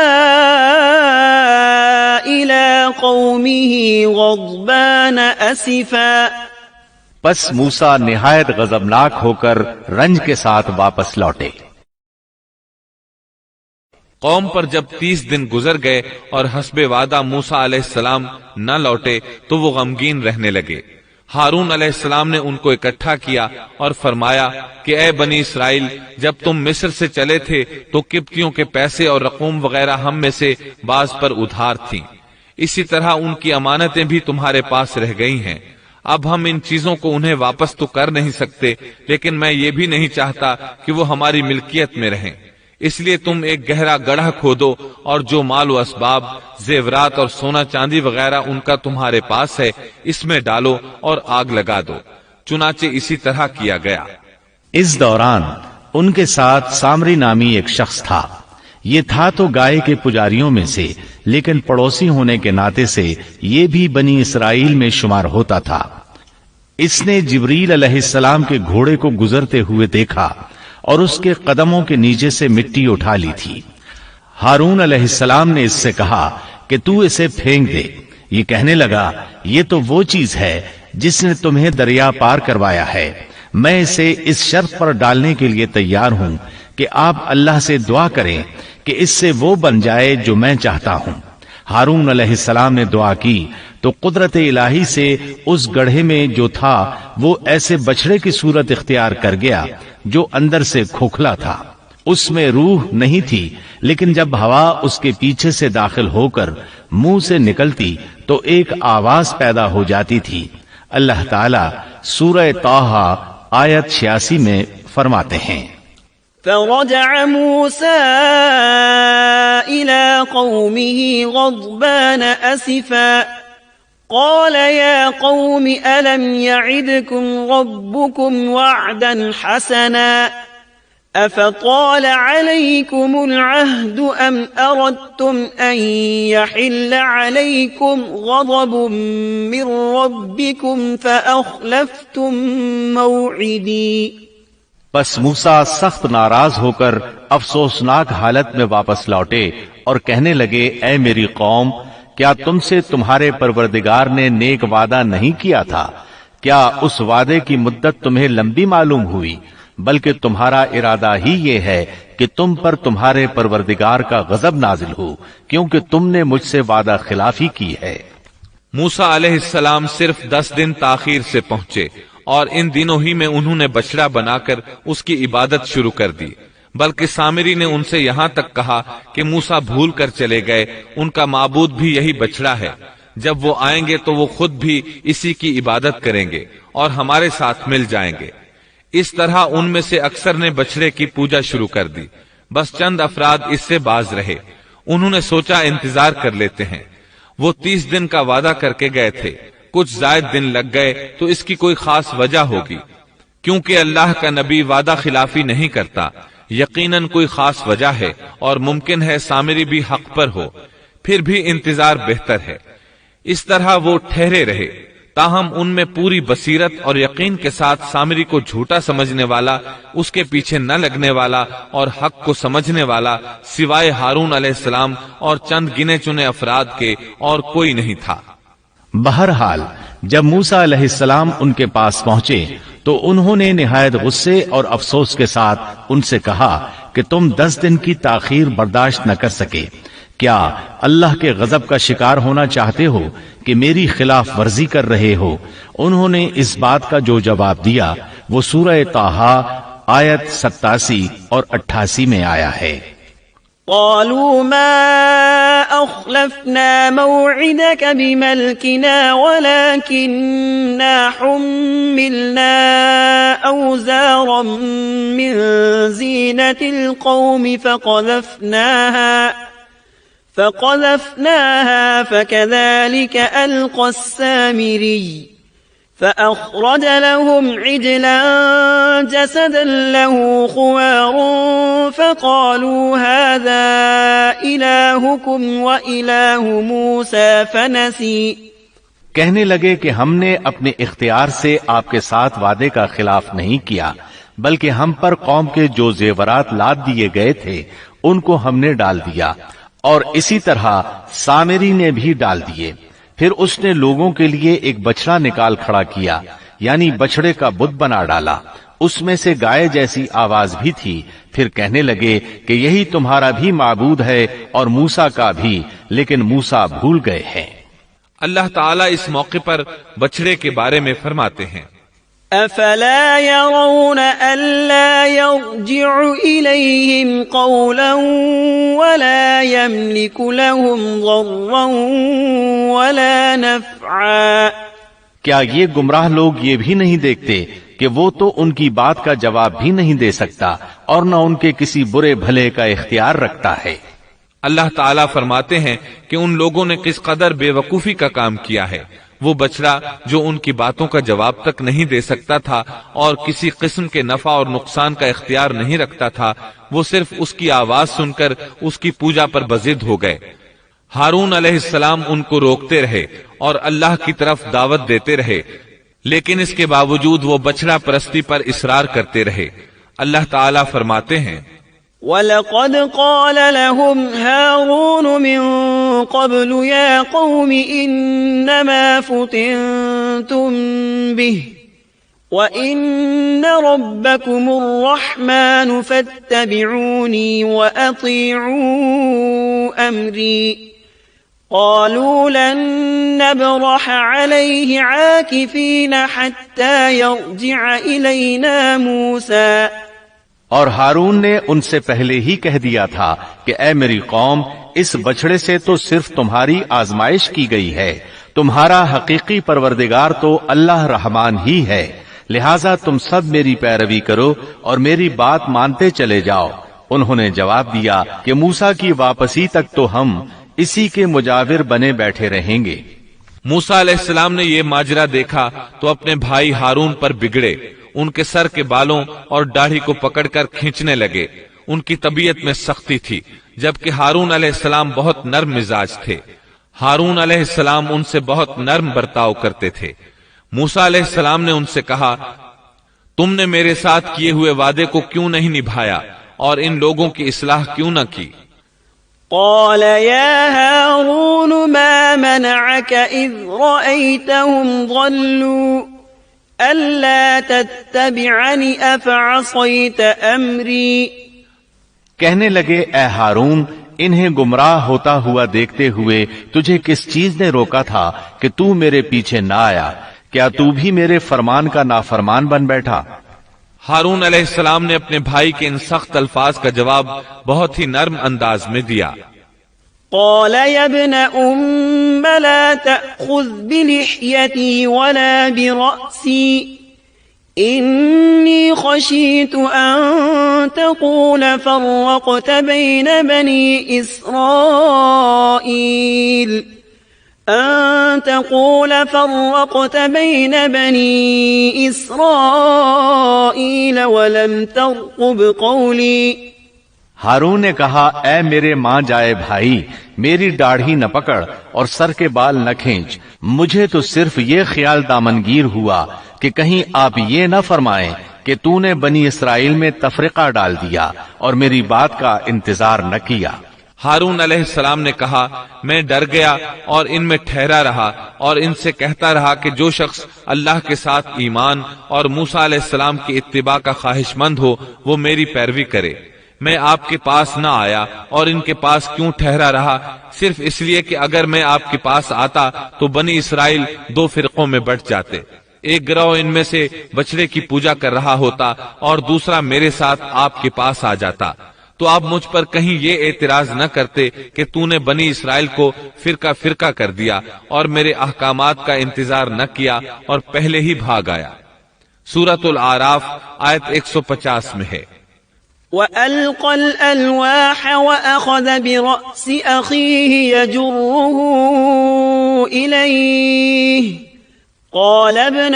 إلى قومه غضبان أسفا، پس موسیٰ نہایت غضبناک ہو کر رنج کے ساتھ واپس لوٹے۔ قوم پر جب 30 دن گزر گئے اور حسب وعدہ موسیٰ علیہ السلام نہ لوٹے تو وہ غمگین رہنے لگے۔ ہارون علیہ السلام نے ان کو اکٹھا کیا اور فرمایا کہ اے بنی اسرائیل، جب تم مصر سے چلے تھے تو قبطیوں کے پیسے اور رقوم وغیرہ ہم میں سے بعض پر ادھار تھیں، اسی طرح ان کی امانتیں بھی تمہارے پاس رہ گئی ہیں۔ اب ہم ان چیزوں کو انہیں واپس تو کر نہیں سکتے، لیکن میں یہ بھی نہیں چاہتا کہ وہ ہماری ملکیت میں رہیں، اس لیے تم ایک گہرا گڑھا کھودو اور جو مال و اسباب، زیورات اور سونا چاندی وغیرہ ان کا تمہارے پاس ہے اس میں ڈالو اور آگ لگا دو۔ چنانچہ اسی طرح کیا گیا۔ اس دوران ان کے ساتھ سامری نامی ایک شخص تھا۔ یہ تھا تو گائے کے پجاریوں میں سے، لیکن پڑوسی ہونے کے ناطے سے یہ بھی بنی اسرائیل میں شمار ہوتا تھا۔ اس نے جبریل علیہ السلام کے گھوڑے کو گزرتے ہوئے دیکھا اور اس کے قدموں کے نیچے سے مٹی اٹھا لی تھی۔ ہارون علیہ السلام نے اس سے کہا کہ تو اسے پھینک دے۔ یہ کہنے لگا، یہ تو وہ چیز ہے جس نے تمہیں دریا پار کروایا ہے، میں اسے اس شرط پر ڈالنے کے لیے تیار ہوں کہ آپ اللہ سے دعا کریں کہ اس سے وہ بن جائے جو میں چاہتا ہوں۔ ہارون علیہ السلام نے دعا کی تو قدرت الہی سے اس گڑھے میں جو تھا وہ ایسے بچڑے کی صورت اختیار کر گیا جو اندر سے کھوکھلا تھا۔ اس میں روح نہیں تھی، لیکن جب ہوا اس کے پیچھے سے داخل ہو کر منہ سے نکلتی تو ایک آواز پیدا ہو جاتی تھی۔ اللہ تعالی سورہ طٰہٰ آیت 86 میں فرماتے ہیں، فرجع موسى إلى قومه غضبان أسفا قال يا قوم ألم يعدكم ربكم وعدا حسنا أفطال عليكم العهد أم أردتم أن يحل عليكم غضب من ربكم فأخلفتم موعدي۔ پس موسیٰ سخت ناراض ہو کر افسوسناک حالت میں واپس لوٹے اور کہنے لگے، اے میری قوم، کیا تم سے تمہارے پروردگار نے نیک وعدہ نہیں کیا تھا؟ کیا اس وعدے کی مدت تمہیں لمبی معلوم ہوئی؟ بلکہ تمہارا ارادہ ہی یہ ہے کہ تم پر تمہارے پروردگار کا غضب نازل ہو، کیونکہ تم نے مجھ سے وعدہ خلافی کی ہے۔ موسیٰ علیہ السلام صرف 10 دن تاخیر سے پہنچے اور ان دنوں ہی میں انہوں نے بچڑا بنا کر اس کی عبادت شروع کر دی، بلکہ سامری نے ان سے یہاں تک کہا کہ موسیٰ بھول کر چلے گئے، ان کا معبود بھی یہی بچڑا ہے، جب وہ آئیں گے تو وہ خود بھی اسی کی عبادت کریں گے اور ہمارے ساتھ مل جائیں گے۔ اس طرح ان میں سے اکثر نے بچڑے کی پوجا شروع کر دی، بس چند افراد اس سے باز رہے۔ انہوں نے سوچا انتظار کر لیتے ہیں۔ وہ 30 دن کا وعدہ کر کے گئے تھے، کچھ زائد دن لگ گئے تو اس کی کوئی خاص وجہ ہوگی، کیونکہ اللہ کا نبی وعدہ خلافی نہیں کرتا، یقیناً کوئی خاص وجہ ہے، اور ممکن ہے سامری بھی حق پر ہو، پھر بھی انتظار بہتر ہے۔ اس طرح وہ ٹھہرے رہے، تاہم ان میں پوری بصیرت اور یقین کے ساتھ سامری کو جھوٹا سمجھنے والا، اس کے پیچھے نہ لگنے والا اور حق کو سمجھنے والا سوائے ہارون علیہ السلام اور چند گنے چنے افراد کے اور کوئی نہیں تھا۔ بہرحال جب موسیٰ علیہ السلام ان کے پاس پہنچے تو انہوں نے نہایت غصے اور افسوس کے ساتھ ان سے کہا کہ تم 10 دن کی تاخیر برداشت نہ کر سکے، کیا اللہ کے غضب کا شکار ہونا چاہتے ہو کہ میری خلاف ورزی کر رہے ہو؟ انہوں نے اس بات کا جو جواب دیا وہ سورہ طٰہٰ آیت 87 اور 88 میں آیا ہے۔ قالوا ما أخلفنا موعدك بملكنا ولكننا حملنا أوزارا من زينة القوم فقذفناها فكذلك ألقى السامري فأخرج لهم عجلا جسدا له خوار فقالوا هذا إلهكم وإله موسى فنسي۔ کہنے لگے کہ ہم نے اپنے اختیار سے آپ کے ساتھ وعدے کا خلاف نہیں کیا، بلکہ ہم پر قوم کے جو زیورات لاد دیے گئے تھے ان کو ہم نے ڈال دیا، اور اسی طرح سامری نے بھی ڈال دیے۔ پھر اس نے لوگوں کے لیے ایک بچڑا نکال کھڑا کیا، یعنی بچڑے کا بت بنا ڈالا، اس میں سے گائے جیسی آواز بھی تھی۔ پھر کہنے لگے کہ یہی تمہارا بھی معبود ہے اور موسیٰ کا بھی، لیکن موسیٰ بھول گئے ہیں۔ اللہ تعالیٰ اس موقع پر بچڑے کے بارے میں فرماتے ہیں، أفلا يرون ألا يرجع إليهم قولا ولا يملك لهم ضرا ولا نفعا۔ کیا یہ گمراہ لوگ یہ بھی نہیں دیکھتے کہ وہ تو ان کی بات کا جواب بھی نہیں دے سکتا اور نہ ان کے کسی برے بھلے کا اختیار رکھتا ہے؟ اللہ تعالیٰ فرماتے ہیں کہ ان لوگوں نے کس قدر بے وقوفی کا کام کیا ہے۔ وہ بچڑا جو ان کی باتوں کا جواب تک نہیں دے سکتا تھا اور کسی قسم کے نفع اور نقصان کا اختیار نہیں رکھتا تھا، وہ صرف اس کی آواز سن کر اس کی پوجا پر بضد ہو گئے۔ ہارون علیہ السلام ان کو روکتے رہے اور اللہ کی طرف دعوت دیتے رہے، لیکن اس کے باوجود وہ بچڑا پرستی پر اصرار کرتے رہے۔ اللہ تعالیٰ فرماتے ہیں، وَلَقَدْ قَالَ لَهُمْ هَارُونُ مِن قَبْلُ يَا قَوْمِ إِنَّمَا فُتِنْتُمْ بِهِ وَإِنَّ رَبَّكُمُ الرَّحْمَنُ فَاتَّبِعُونِي وَأَطِيعُوا أَمْرِي قَالُوا لَن نَّبْرَحَ عَلَيْهِ عَاكِفِينَ حَتَّى يَرْجِعَ إِلَيْنَا مُوسَىٰ۔ اور ہارون نے ان سے پہلے ہی کہہ دیا تھا کہ اے میری قوم، اس بچڑے سے تو صرف تمہاری آزمائش کی گئی ہے، تمہارا حقیقی پروردگار تو اللہ رحمان ہی ہے، لہٰذا تم سب میری پیروی کرو اور میری بات مانتے چلے جاؤ۔ انہوں نے جواب دیا کہ موسیٰ کی واپسی تک تو ہم اسی کے مجاور بنے بیٹھے رہیں گے۔ موسیٰ علیہ السلام نے یہ ماجرا دیکھا تو اپنے بھائی ہارون پر بگڑے، ان کے سر کے بالوں اور داڑھی کو پکڑ کر کھینچنے لگے۔ ان کی طبیعت میں سختی تھی، جبکہ ہارون علیہ السلام بہت نرم مزاج تھے۔ ہارون علیہ السلام ان سے بہت نرم برتاؤ کرتے تھے۔ موسیٰ علیہ السلام نے ان سے کہا، تم نے میرے ساتھ کیے ہوئے وعدے کو کیوں نہیں نبھایا اور ان لوگوں کی اصلاح کیوں نہ کی؟ قال يا هارون ما منعك إذ رأيتهم ضلوا ألا تتبعني أفعصيت أمري۔ کہنے لگے اے ہارون، انہیں گمراہ ہوتا ہوا دیکھتے ہوئے تجھے کس چیز نے روکا تھا کہ تو میرے پیچھے نہ آیا؟ کیا تو بھی میرے فرمان کا نافرمان بن بیٹھا؟ ہارون علیہ السلام نے اپنے بھائی کے ان سخت الفاظ کا جواب بہت ہی نرم انداز میں دیا۔ قال يا ابن أم لا تأخذ بلحيتي ولا برأسي إني خشيت أن تقول فرقت بين بني إسرائيل أن تقول فرقت بين بني إسرائيل ولم ترقب قولي ہارون نے کہا اے میرے ماں جائے بھائی، میری داڑھی نہ پکڑ اور سر کے بال نہ کھینچ، مجھے تو صرف یہ خیال دامنگیر ہوا کہ کہیں آپ یہ نہ فرمائیں کہ تو نے بنی اسرائیل میں تفرقہ ڈال دیا اور میری بات کا انتظار نہ کیا۔ ہارون علیہ السلام نے کہا میں ڈر گیا اور ان میں ٹھہرا رہا اور ان سے کہتا رہا کہ جو شخص اللہ کے ساتھ ایمان اور موسیٰ علیہ السلام کی اتباع کا خواہش مند ہو وہ میری پیروی کرے۔ میں آپ کے پاس نہ آیا اور ان کے پاس کیوں ٹھہرا رہا؟ صرف اس لیے کہ اگر میں آپ کے پاس آتا تو بنی اسرائیل دو فرقوں میں بٹ جاتے، ایک گروہ ان میں سے بچڑے کی پوجا کر رہا ہوتا اور دوسرا میرے ساتھ آپ کے پاس آ جاتا، تو آپ مجھ پر کہیں یہ اعتراض نہ کرتے کہ تو نے بنی اسرائیل کو فرقہ فرقہ کر دیا اور میرے احکامات کا انتظار نہ کیا اور پہلے ہی بھاگ آیا۔ سورۃ الاعراف آیت 150 میں ہے۔ وَأَلْقَى الْأَلْوَاحَ وَأَخَذَ بِرَأْسِ أَخِيهِ يَجُرُّهُ إِلَيْهِ قال ابن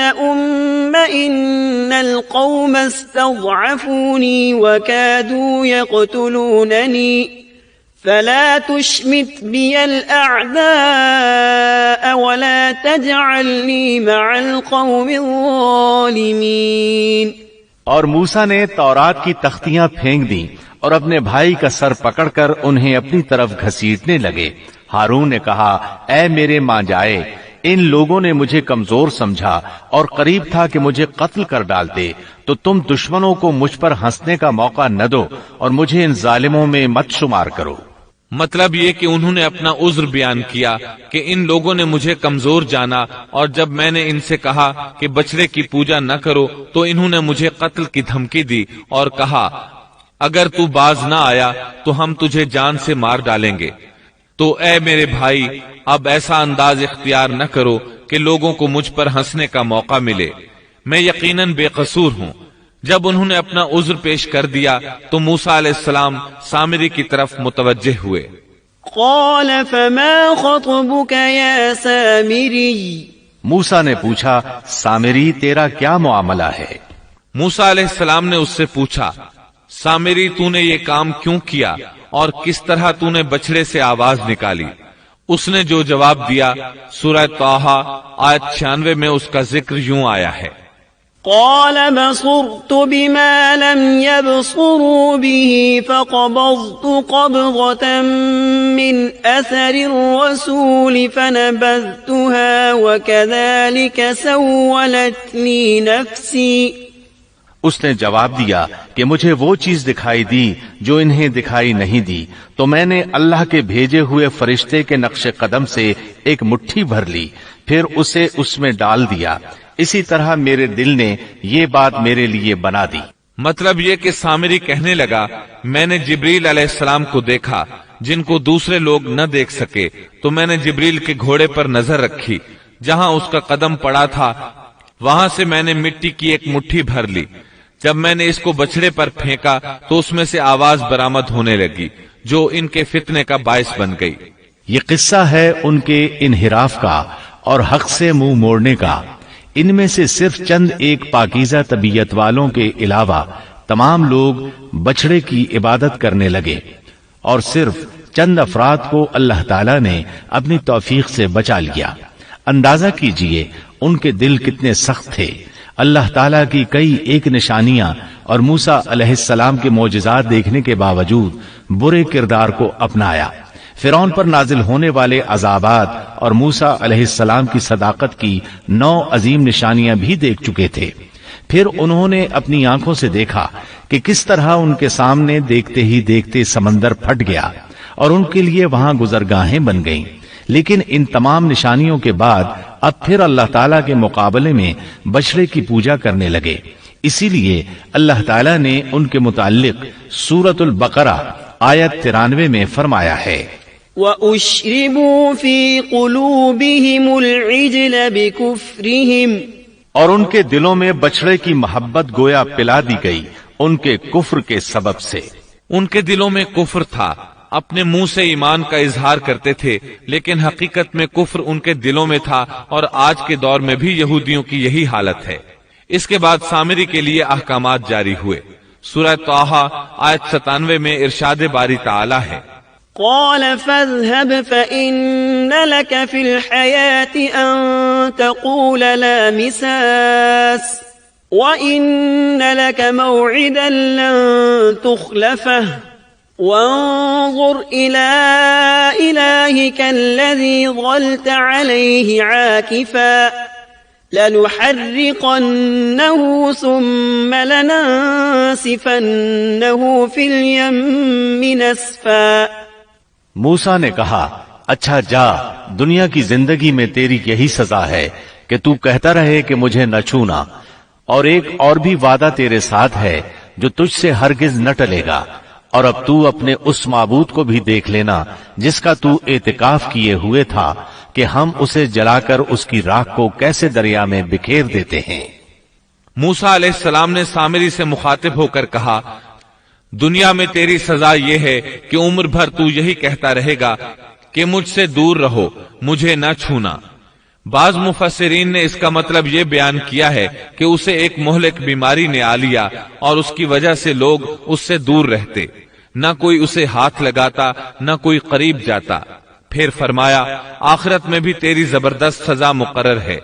إن القوم استضعفوني وكادوا يقتلونني فلا تشمت بي الأعداء ولا تجعلني مع القوم الظالمين۔ اور موسیٰ نے تورات کی تختیاں پھینک دیں اور اپنے بھائی کا سر پکڑ کر انہیں اپنی طرف گھسیٹنے لگے۔ ہارون نے کہا اے میرے ماں جائے، ان لوگوں نے مجھے کمزور سمجھا اور قریب تھا کہ مجھے قتل کر ڈالتے، تو تم دشمنوں کو مجھ پر ہنسنے کا موقع نہ دو اور مجھے ان ظالموں میں مت شمار کرو۔ مطلب یہ کہ انہوں نے اپنا عذر بیان کیا کہ ان لوگوں نے مجھے کمزور جانا، اور جب میں نے ان سے کہا کہ بچڑے کی پوجا نہ کرو تو انہوں نے مجھے قتل کی دھمکی دی اور کہا اگر تو باز نہ آیا تو ہم تجھے جان سے مار ڈالیں گے۔ تو اے میرے بھائی اب ایسا انداز اختیار نہ کرو کہ لوگوں کو مجھ پر ہنسنے کا موقع ملے، میں یقیناً بے قصور ہوں۔ جب انہوں نے اپنا عذر پیش کر دیا تو موسیٰ علیہ السلام سامری کی طرف متوجہ ہوئے۔ قال فما خطبك يا سامری، موسیٰ نے پوچھا سامری تیرا کیا معاملہ ہے؟ موسیٰ علیہ السلام نے اس سے پوچھا سامری تو نے یہ کام کیوں کیا اور کس طرح تو نے بچڑے سے آواز نکالی؟ اس نے جو جواب دیا سورہ طٰہٰ آیت 96 میں اس کا ذکر یوں آیا ہے، قال بصرت بما لم يبصروا به فقبضت قبضة من أثر الرسول فنبذتها وكذلك سولت لي نفسي۔ اس نے جواب دیا کہ مجھے وہ چیز دکھائی دی جو انہیں دکھائی نہیں دی، تو میں نے اللہ کے بھیجے ہوئے فرشتے کے نقش قدم سے ایک مٹھی بھر لی، پھر اسے اس میں ڈال دیا، اسی طرح میرے دل نے یہ بات میرے لیے بنا دی۔ مطلب یہ کہ سامری کہنے لگا میں نے جبریل علیہ السلام کو دیکھا جن کو دوسرے لوگ نہ دیکھ سکے، تو میں نے جبریل کے گھوڑے پر نظر رکھی، جہاں اس کا قدم پڑا تھا وہاں سے میں نے مٹی کی ایک مٹھی بھر لی، جب میں نے اس کو بچڑے پر پھینکا تو اس میں سے آواز برآمد ہونے لگی جو ان کے فتنے کا باعث بن گئی۔ یہ قصہ ہے ان کے انحراف کا اور حق سے منہ موڑنے کا۔ ان میں سے صرف چند ایک پاکیزہ طبیعت والوں کے علاوہ تمام لوگ بچڑے کی عبادت کرنے لگے، اور صرف چند افراد کو اللہ تعالیٰ نے اپنی توفیق سے بچا لیا۔ اندازہ کیجئے ان کے دل کتنے سخت تھے۔ اللہ تعالیٰ کی کئی ایک نشانیاں اور موسیٰ علیہ السلام کے معجزات دیکھنے کے باوجود برے کردار کو اپنایا۔ فرعون پر نازل ہونے والے عذابات اور موسیٰ علیہ السلام کی صداقت کی 9 عظیم نشانیاں بھی دیکھ چکے تھے۔ پھر انہوں نے اپنی آنکھوں سے دیکھا کہ کس طرح ان کے سامنے دیکھتے ہی دیکھتے سمندر پھٹ گیا اور ان کے لیے وہاں گزرگاہیں بن گئیں۔ لیکن ان تمام نشانیوں کے بعد اب پھر اللہ تعالیٰ کے مقابلے میں بچڑے کی پوجا کرنے لگے۔ اسی لیے اللہ تعالیٰ نے ان کے متعلق سورۃ البقرہ آیت 93 میں فرمایا ہے، وَأُشْرِبُوا فِي قُلُوبِهِمُ الْعِجْلَ بِكُفْرِهِمْ، اور ان کے دلوں میں بچڑے کی محبت گویا پلا دی گئی ان کے کفر کے سبب سے۔ ان کے دلوں میں کفر تھا، اپنے منہ سے ایمان کا اظہار کرتے تھے، لیکن حقیقت میں کفر ان کے دلوں میں تھا، اور آج کے دور میں بھی یہودیوں کی یہی حالت ہے۔ اس کے بعد سامری کے لیے احکامات جاری ہوئے۔ سورہ طٰہٰ آیت 97 میں ارشاد باری تعالی ہے، قال فاذهب فإن لك في الحياة أن تقول لا مساس وإن لك موعدا لن تخلفه وانظر إلى إلهك الذي ظلت عليه عاكفا لنحرقنه ثم لننسفنه في اليم نسفا۔ موسیٰ نے کہا، اچھا جا، دنیا کی زندگی میں تیری یہی سزا ہے کہ تو کہتا رہے کہ مجھے نہ چھونا، اور ایک اور بھی وعدہ تیرے ساتھ ہے جو تجھ سے ہرگز نہ ٹلے گا، اور اب تو اپنے اس معبود کو بھی دیکھ لینا جس کا تو اعتکاف کیے ہوئے تھا کہ ہم اسے جلا کر اس کی راکھ کو کیسے دریا میں بکھیر دیتے ہیں۔ موسیٰ علیہ السلام نے سامری سے مخاطب ہو کر کہا، دنیا میں تیری سزا یہ ہے کہ عمر بھر تو یہی کہتا رہے گا کہ مجھ سے دور رہو، مجھے نہ چھونا۔ بعض مفسرین نے اس کا مطلب یہ بیان کیا ہے کہ اسے ایک مہلک بیماری نے آ لیا اور اس کی وجہ سے لوگ اس سے دور رہتے، نہ کوئی اسے ہاتھ لگاتا نہ کوئی قریب جاتا۔ پھر فرمایا، آخرت میں بھی تیری زبردست سزا مقرر ہے،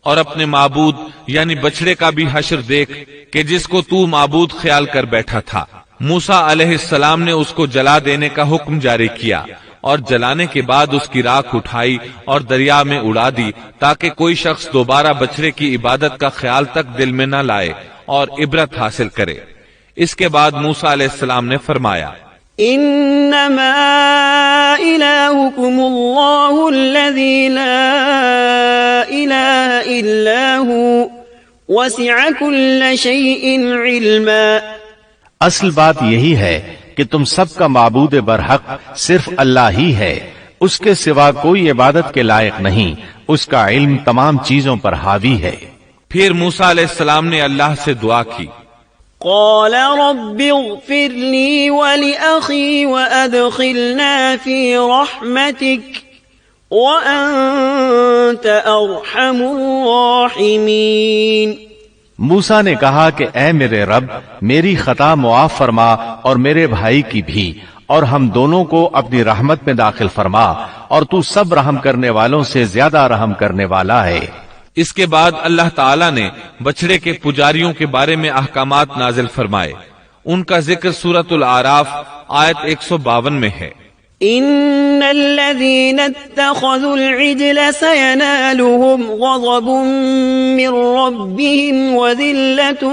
اور اپنے معبود یعنی بچڑے کا بھی حشر دیکھ کہ جس کو تو معبود خیال کر بیٹھا تھا۔ موسیٰ علیہ السلام نے اس کو جلا دینے کا حکم جاری کیا، اور جلانے کے بعد اس کی راکھ اٹھائی اور دریا میں اڑا دی تاکہ کوئی شخص دوبارہ بچڑے کی عبادت کا خیال تک دل میں نہ لائے اور عبرت حاصل کرے۔ اس کے بعد موسیٰ علیہ السلام نے فرمایا، انما الہکم اللہ الذی لا الہ الا ہو وسع کل شیء علما۔ اصل بات یہی ہے کہ تم سب کا معبود برحق صرف اللہ ہی ہے، اس کے سوا کوئی عبادت کے لائق نہیں، اس کا علم تمام چیزوں پر حاوی ہے۔ پھر موسیٰ علیہ السلام نے اللہ سے دعا کی، قال رب اغفر لي ولأخي وأدخلنا في رحمتك وأنت أرحم الراحمين۔ موسیٰ نے کہا کہ اے میرے رب، میری خطا معاف فرما اور میرے بھائی کی بھی، اور ہم دونوں کو اپنی رحمت میں داخل فرما، اور تو سب رحم کرنے والوں سے زیادہ رحم کرنے والا ہے۔ اس کے بعد اللہ تعالیٰ نے بچڑے کے پجاریوں کے بارے میں احکامات نازل فرمائے۔ ان کا ذکر سورۃ الاعراف آیت 152 میں ہے، ان الذين اتخذوا العجل سينالهم غضب من ربهم وذلة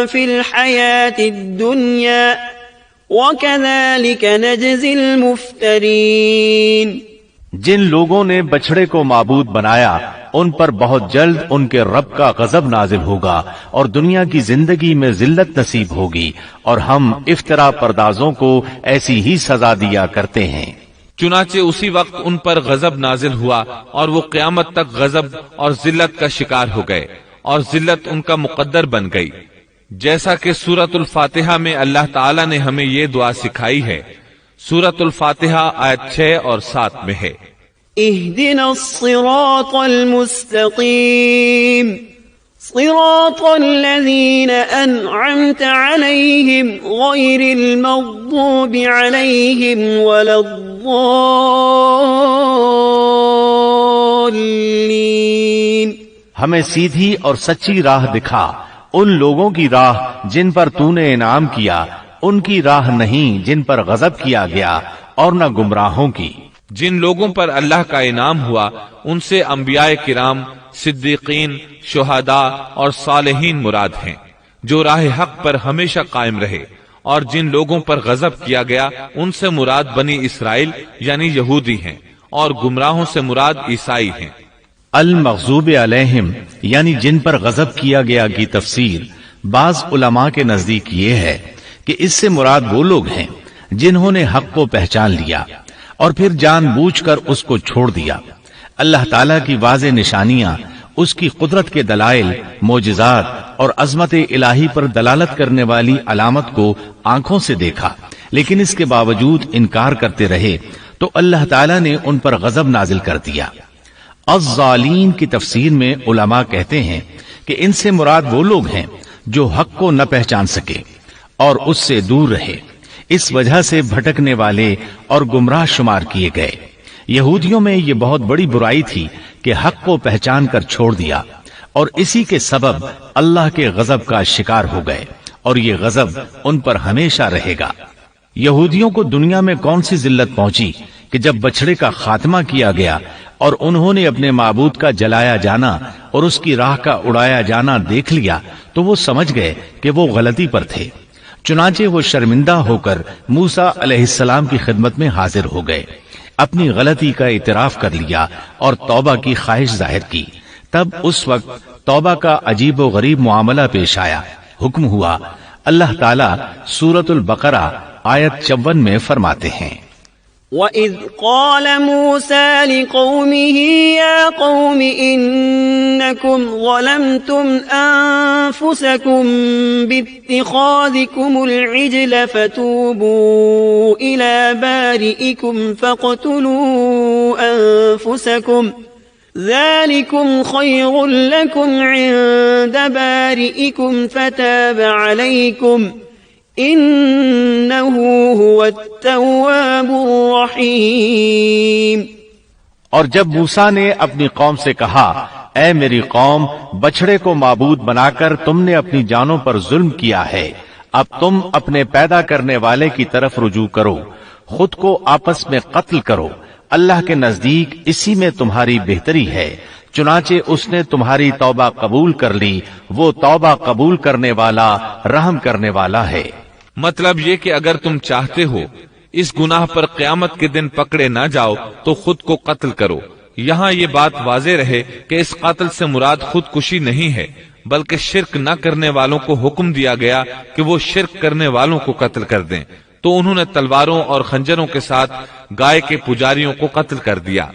في الحياة الدنيا وكذلك نجزي المفترين۔ جن لوگوں نے بچڑے کو معبود بنایا ان پر بہت جلد ان کے رب کا غضب نازل ہوگا اور دنیا کی زندگی میں ذلت نصیب ہوگی، اور ہم افترا پردازوں کو ایسی ہی سزا دیا کرتے ہیں۔ چنانچہ اسی وقت ان پر غضب نازل ہوا اور وہ قیامت تک غضب اور ذلت کا شکار ہو گئے، اور ذلت ان کا مقدر بن گئی، جیسا کہ سورۃ الفاتحہ میں اللہ تعالیٰ نے ہمیں یہ دعا سکھائی ہے۔ سورۃ الفاتحہ آیت 6 اور 7 میں ہے، اهدنا الصراط المستقيم صراط الذين أنعمت عليهم غير المغضوب عليهم ولا الضالين۔ ہمیں سیدھی اور سچی راہ دکھا، ان لوگوں کی راہ جن پر تو نے انعام کیا، ان کی راہ نہیں جن پر غضب کیا گیا، اور نہ گمراہوں کی۔ جن لوگوں پر اللہ کا انعام ہوا ان سے انبیاء کرام، صدیقین، شہداء اور صالحین مراد ہیں، جو راہ حق پر ہمیشہ قائم رہے، اور جن لوگوں پر غضب کیا گیا ان سے مراد بنی اسرائیل یعنی یہودی ہیں، اور گمراہوں سے مراد عیسائی ہیں۔ المغضوب علیہم یعنی جن پر غضب کیا گیا کی تفسیر بعض علماء کے نزدیک یہ ہے کہ اس سے مراد وہ لوگ ہیں جنہوں نے حق کو پہچان لیا اور پھر جان بوجھ کر اس کو چھوڑ دیا۔ اللہ تعالیٰ کی واضح نشانیاں، اس کی قدرت کے دلائل، معجزات اور عظمت الہی پر دلالت کرنے والی علامت کو آنکھوں سے دیکھا، لیکن اس کے باوجود انکار کرتے رہے تو اللہ تعالیٰ نے ان پر غضب نازل کر دیا۔ الظالین کی تفسیر میں علماء کہتے ہیں کہ ان سے مراد وہ لوگ ہیں جو حق کو نہ پہچان سکے اور اس سے دور رہے، اس وجہ سے بھٹکنے والے اور گمراہ شمار کیے گئے۔ یہودیوں میں یہ بہت بڑی برائی تھی کہ حق کو پہچان کر چھوڑ دیا، اور اسی کے سبب اللہ کے غضب کا شکار ہو گئے، اور یہ غضب ان پر ہمیشہ رہے گا۔ یہودیوں کو دنیا میں کون سی ذلت پہنچی کہ جب بچڑے کا خاتمہ کیا گیا اور انہوں نے اپنے معبود کا جلایا جانا اور اس کی راہ کا اڑایا جانا دیکھ لیا تو وہ سمجھ گئے کہ وہ غلطی پر تھے، چنانچہ وہ شرمندہ ہو کر موسیٰ علیہ السلام کی خدمت میں حاضر ہو گئے، اپنی غلطی کا اعتراف کر لیا اور توبہ کی خواہش ظاہر کی۔ تب اس وقت توبہ کا عجیب و غریب معاملہ پیش آیا، حکم ہوا۔ اللہ تعالیٰ سورۃ البقرہ آیت 54 میں فرماتے ہیں، وَإِذْ قَالَ مُوسَى لِقَوْمِهِ يَا قَوْمِ إِنَّكُمْ ظَلَمْتُمْ أَنفُسَكُمْ بِاتِّخَاذِكُمُ الْعِجْلَ فَتُوبُوا إِلَى بَارِئِكُمْ فَاقْتُلُوا أَنفُسَكُمْ ذَلِكُمْ خَيْرٌ لَكُمْ عِندَ بَارِئِكُمْ فَتَابَ عَلَيْكُمْ إِنَّهُ هُوَ التَّوَّابُ الرَّحِيمُ۔ اور جب موسیٰ نے اپنی قوم سے کہا، اے میری قوم، بچڑے کو معبود بنا کر تم نے اپنی جانوں پر ظلم کیا ہے، اب تم اپنے پیدا کرنے والے کی طرف رجوع کرو، خود کو آپس میں قتل کرو، اللہ کے نزدیک اسی میں تمہاری بہتری ہے، چنانچہ اس نے تمہاری توبہ قبول کر لی، وہ توبہ قبول کرنے والا رحم کرنے والا ہے۔ مطلب یہ کہ اگر تم چاہتے ہو اس گناہ پر قیامت کے دن پکڑے نہ جاؤ تو خود کو قتل کرو۔ یہاں یہ بات واضح رہے کہ اس قتل سے مراد خودکشی نہیں ہے، بلکہ شرک نہ کرنے والوں کو حکم دیا گیا کہ وہ شرک کرنے والوں کو قتل کر دیں، تو انہوں نے تلواروں اور خنجروں کے ساتھ گائے کے پجاریوں کو قتل کر دیا۔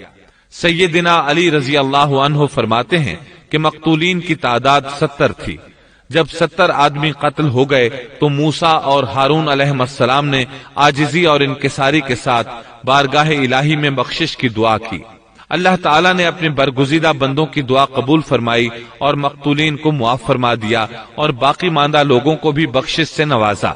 سیدنا علی رضی اللہ عنہ فرماتے ہیں کہ مقتولین کی تعداد 70 تھی۔ جب 70 آدمی قتل ہو گئے تو موسیٰ اور ہارون علیہ السلام نے عاجزی اور انکساری کے ساتھ بارگاہ الہی میں بخشش کی دعا کی۔ اللہ تعالیٰ نے اپنے برگزیدہ بندوں کی دعا قبول فرمائی اور مقتولین کو معاف فرما دیا اور باقی ماندہ لوگوں کو بھی بخشش سے نوازا۔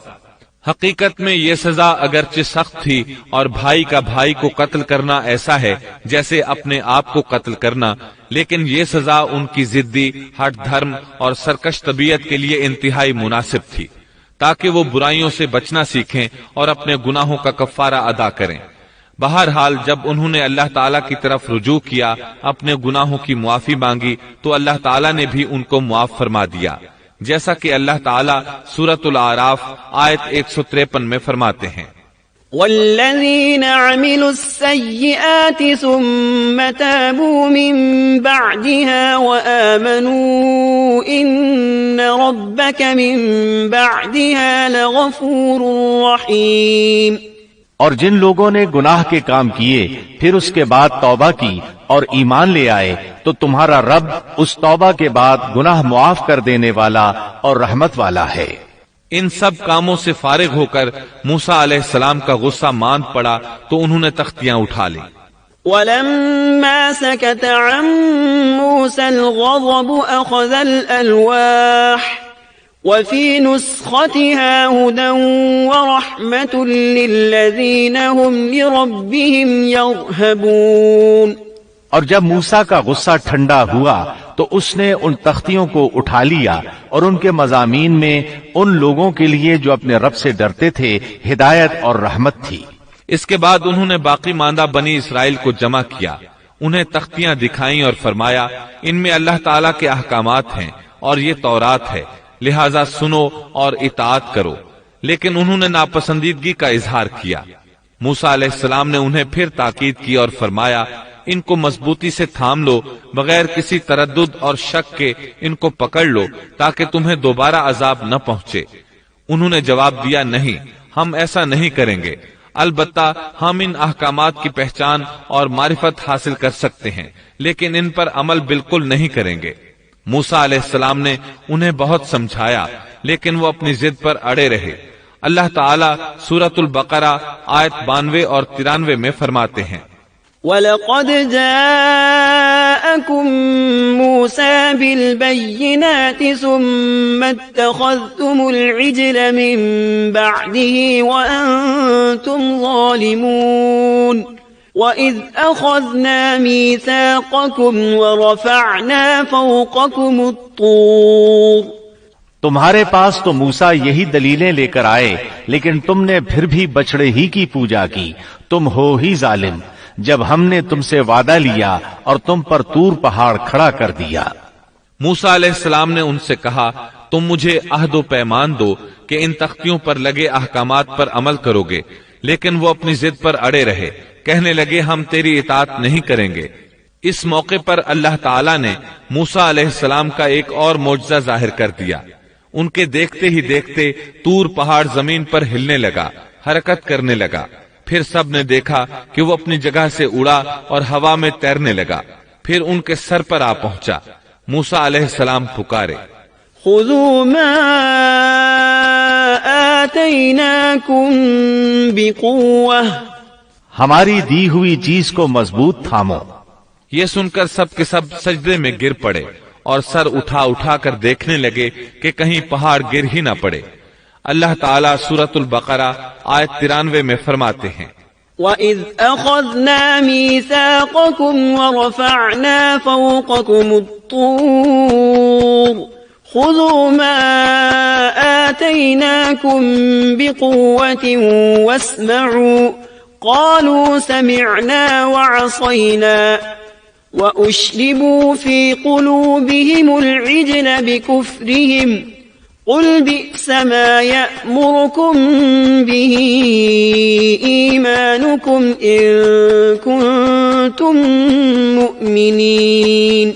حقیقت میں یہ سزا اگرچہ سخت تھی اور بھائی کا بھائی کو قتل کرنا ایسا ہے جیسے اپنے آپ کو قتل کرنا، لیکن یہ سزا ان کی ضدی، ہٹ دھرم اور سرکش طبیعت کے لیے انتہائی مناسب تھی، تاکہ وہ برائیوں سے بچنا سیکھیں اور اپنے گناہوں کا کفارہ ادا کریں۔ بہرحال جب انہوں نے اللہ تعالیٰ کی طرف رجوع کیا، اپنے گناہوں کی معافی مانگی، تو اللہ تعالیٰ نے بھی ان کو معاف فرما دیا، جیسا کہ اللہ تعالیٰ سورۃ الاعراف آیت 153 میں فرماتے ہیں، والذین عملوا السیئات ثم تابوا من بعدها وآمنوا ان ربک من بعدها لغفور رحیم۔ اور جن لوگوں نے گناہ کے کام کیے پھر اس کے بعد توبہ کی اور ایمان لے آئے تو تمہارا رب اس توبہ کے بعد گناہ معاف کر دینے والا اور رحمت والا ہے۔ ان سب کاموں سے فارغ ہو کر موسیٰ علیہ السلام کا غصہ ماند پڑا تو انہوں نے تختیاں اٹھا لی۔ ولما سكت عن موسى الغضب أخذ الألواح وفي نسختها هدى ورحمة للذين هم لربهم يرهبون۔ اور جب موسیٰ کا غصہ ٹھنڈا ہوا تو اس نے ان تختیوں کو اٹھا لیا اور ان کے مضامین میں ان لوگوں کے لیے جو اپنے رب سے ڈرتے تھے ہدایت اور رحمت تھی۔ اس کے بعد انہوں نے باقی ماندہ بنی اسرائیل کو جمع کیا، انہیں تختیاں دکھائیں اور فرمایا ان میں اللہ تعالیٰ کے احکامات ہیں اور یہ تورات ہے، لہذا سنو اور اطاعت کرو۔ لیکن انہوں نے ناپسندیدگی کا اظہار کیا۔ موسیٰ علیہ السلام نے انہیں پھر تاکید کی اور فرمایا ان کو مضبوطی سے تھام لو، بغیر کسی تردد اور شک کے ان کو پکڑ لو تاکہ تمہیں دوبارہ عذاب نہ پہنچے۔ انہوں نے جواب دیا نہیں، ہم ایسا نہیں کریں گے، البتہ ہم ان احکامات کی پہچان اور معرفت حاصل کر سکتے ہیں، لیکن ان پر عمل بالکل نہیں کریں گے۔ موسیٰ علیہ السلام نے انہیں بہت سمجھایا لیکن وہ اپنی ضد پر اڑے رہے۔ اللہ تعالیٰ سورۃ البقرہ آیت 92 اور 93 میں فرماتے ہیں، وَلَقَدْ جَاءَكُم مُوسَى بِالْبَيِّنَاتِ ثُمَّ اتَّخَذْتُمُ الْعِجْلَ مِن بَعْدِهِ وَأَنتُمْ ظَالِمُونَ وَإِذْ أَخَذْنَا مِيثَاقَكُمْ وَرَفَعْنَا فَوْقَكُمُ الطُّورَ۔ تمہارے پاس تو موسیٰ یہی دلیلیں لے کر آئے، لیکن تم نے پھر بھی بچڑے ہی کی پوجا کی۔ تم ہو ہی ظالم، جب ہم نے تم سے وعدہ لیا اور تم پر طور پہاڑ کھڑا کر دیا۔ موسیٰ علیہ السلام نے ان سے کہا، تم مجھے عہد و پیمان دو کہ ان تختیوں پر لگے احکامات پر عمل کرو گے، لیکن وہ اپنی ضد پر اڑے رہے، کہنے لگے ہم تیری اطاعت نہیں کریں گے۔ اس موقع پر اللہ تعالیٰ نے موسیٰ علیہ السلام کا ایک اور معجزہ ظاہر کر دیا۔ ان کے دیکھتے ہی دیکھتے طور پہاڑ زمین پر ہلنے لگا، حرکت کرنے لگا۔ پھر سب نے دیکھا کہ وہ اپنی جگہ سے اڑا اور ہوا میں تیرنے لگا، پھر ان کے سر پر آ پہنچا۔ موسیٰ علیہ السلام پکارے، خذوا ما آتیناکم بقوة، ہماری دی ہوئی چیز کو مضبوط تھامو۔ یہ سن کر سب کے سب سجدے میں گر پڑے اور سر اٹھا اٹھا کر دیکھنے لگے کہ کہیں پہاڑ گر ہی نہ پڑے۔ اللہ تعالیٰ سورۃ البقرہ آیت 93 میں فرماتے ہیں، وَإِذْ أَخَذْنَا مِيثَاقَكُمْ وَرَفَعْنَا فَوْقَكُمُ الطُّورَ خُذُوا مَا آتَيْنَاكُمْ بِقُوَّةٍ وَاسْمَعُوا قَالُوا سَمِعْنَا وَعَصَيْنَا وَأُشْرِبُوا فِي قُلُوبِهِمُ الْعِجْلَ بِكُفْرِهِمْ قُلْ بِئْسَ مَا يَأْمُرُكُمْ بِهِ إِيمَانُكُمْ إِن كُنتُم مُؤْمِنِينَ۔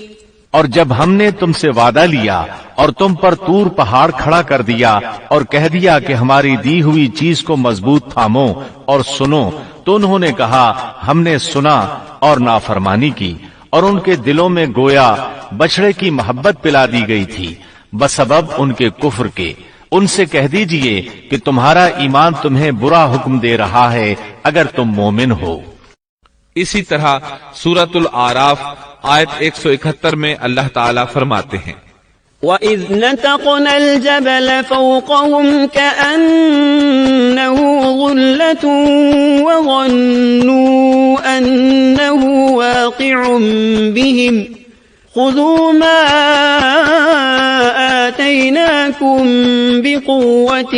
اور جب ہم نے تم سے وعدہ لیا اور تم پر طور پہاڑ کھڑا کر دیا اور کہہ دیا کہ ہماری دی ہوئی چیز کو مضبوط تھامو اور سنو، تو انہوں نے کہا ہم نے سنا اور نافرمانی کی، اور ان کے دلوں میں گویا بچڑے کی محبت پلا دی گئی تھی بسبب ان کے کفر کے۔ ان سے کہہ دیجئے کہ تمہارا ایمان تمہیں برا حکم دے رہا ہے اگر تم مومن ہو۔ اسی طرح سورۃ الاعراف آیت 171 میں اللہ تعالیٰ فرماتے ہیں، وَإِذْ نَتَقْنَا الْجَبَلَ فَوْقَهُمْ كَأَنَّهُ ظُلَّةٌ وَظَنُّوا أَنَّهُ وَاقِعٌ بِهِمْ خُذُوا مَا آتَيْنَاكُمْ بِقُوَّةٍ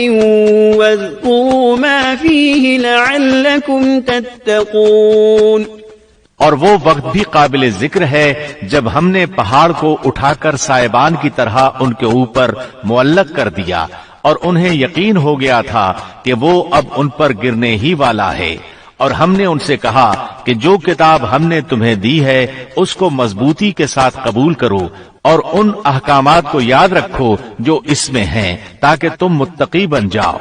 وَاذْكُرُوا مَا فِيهِ لَعَلَّكُمْ تَتَّقُونَ۔ اور وہ وقت بھی قابل ذکر ہے جب ہم نے پہاڑ کو اٹھا کر سائبان کی طرح ان کے اوپر معلق کر دیا، اور انہیں یقین ہو گیا تھا کہ وہ اب ان پر گرنے ہی والا ہے۔ اور ہم نے ان سے کہا کہ جو کتاب ہم نے تمہیں دی ہے اس کو مضبوطی کے ساتھ قبول کرو اور ان احکامات کو یاد رکھو جو اس میں ہیں، تاکہ تم متقی بن جاؤ۔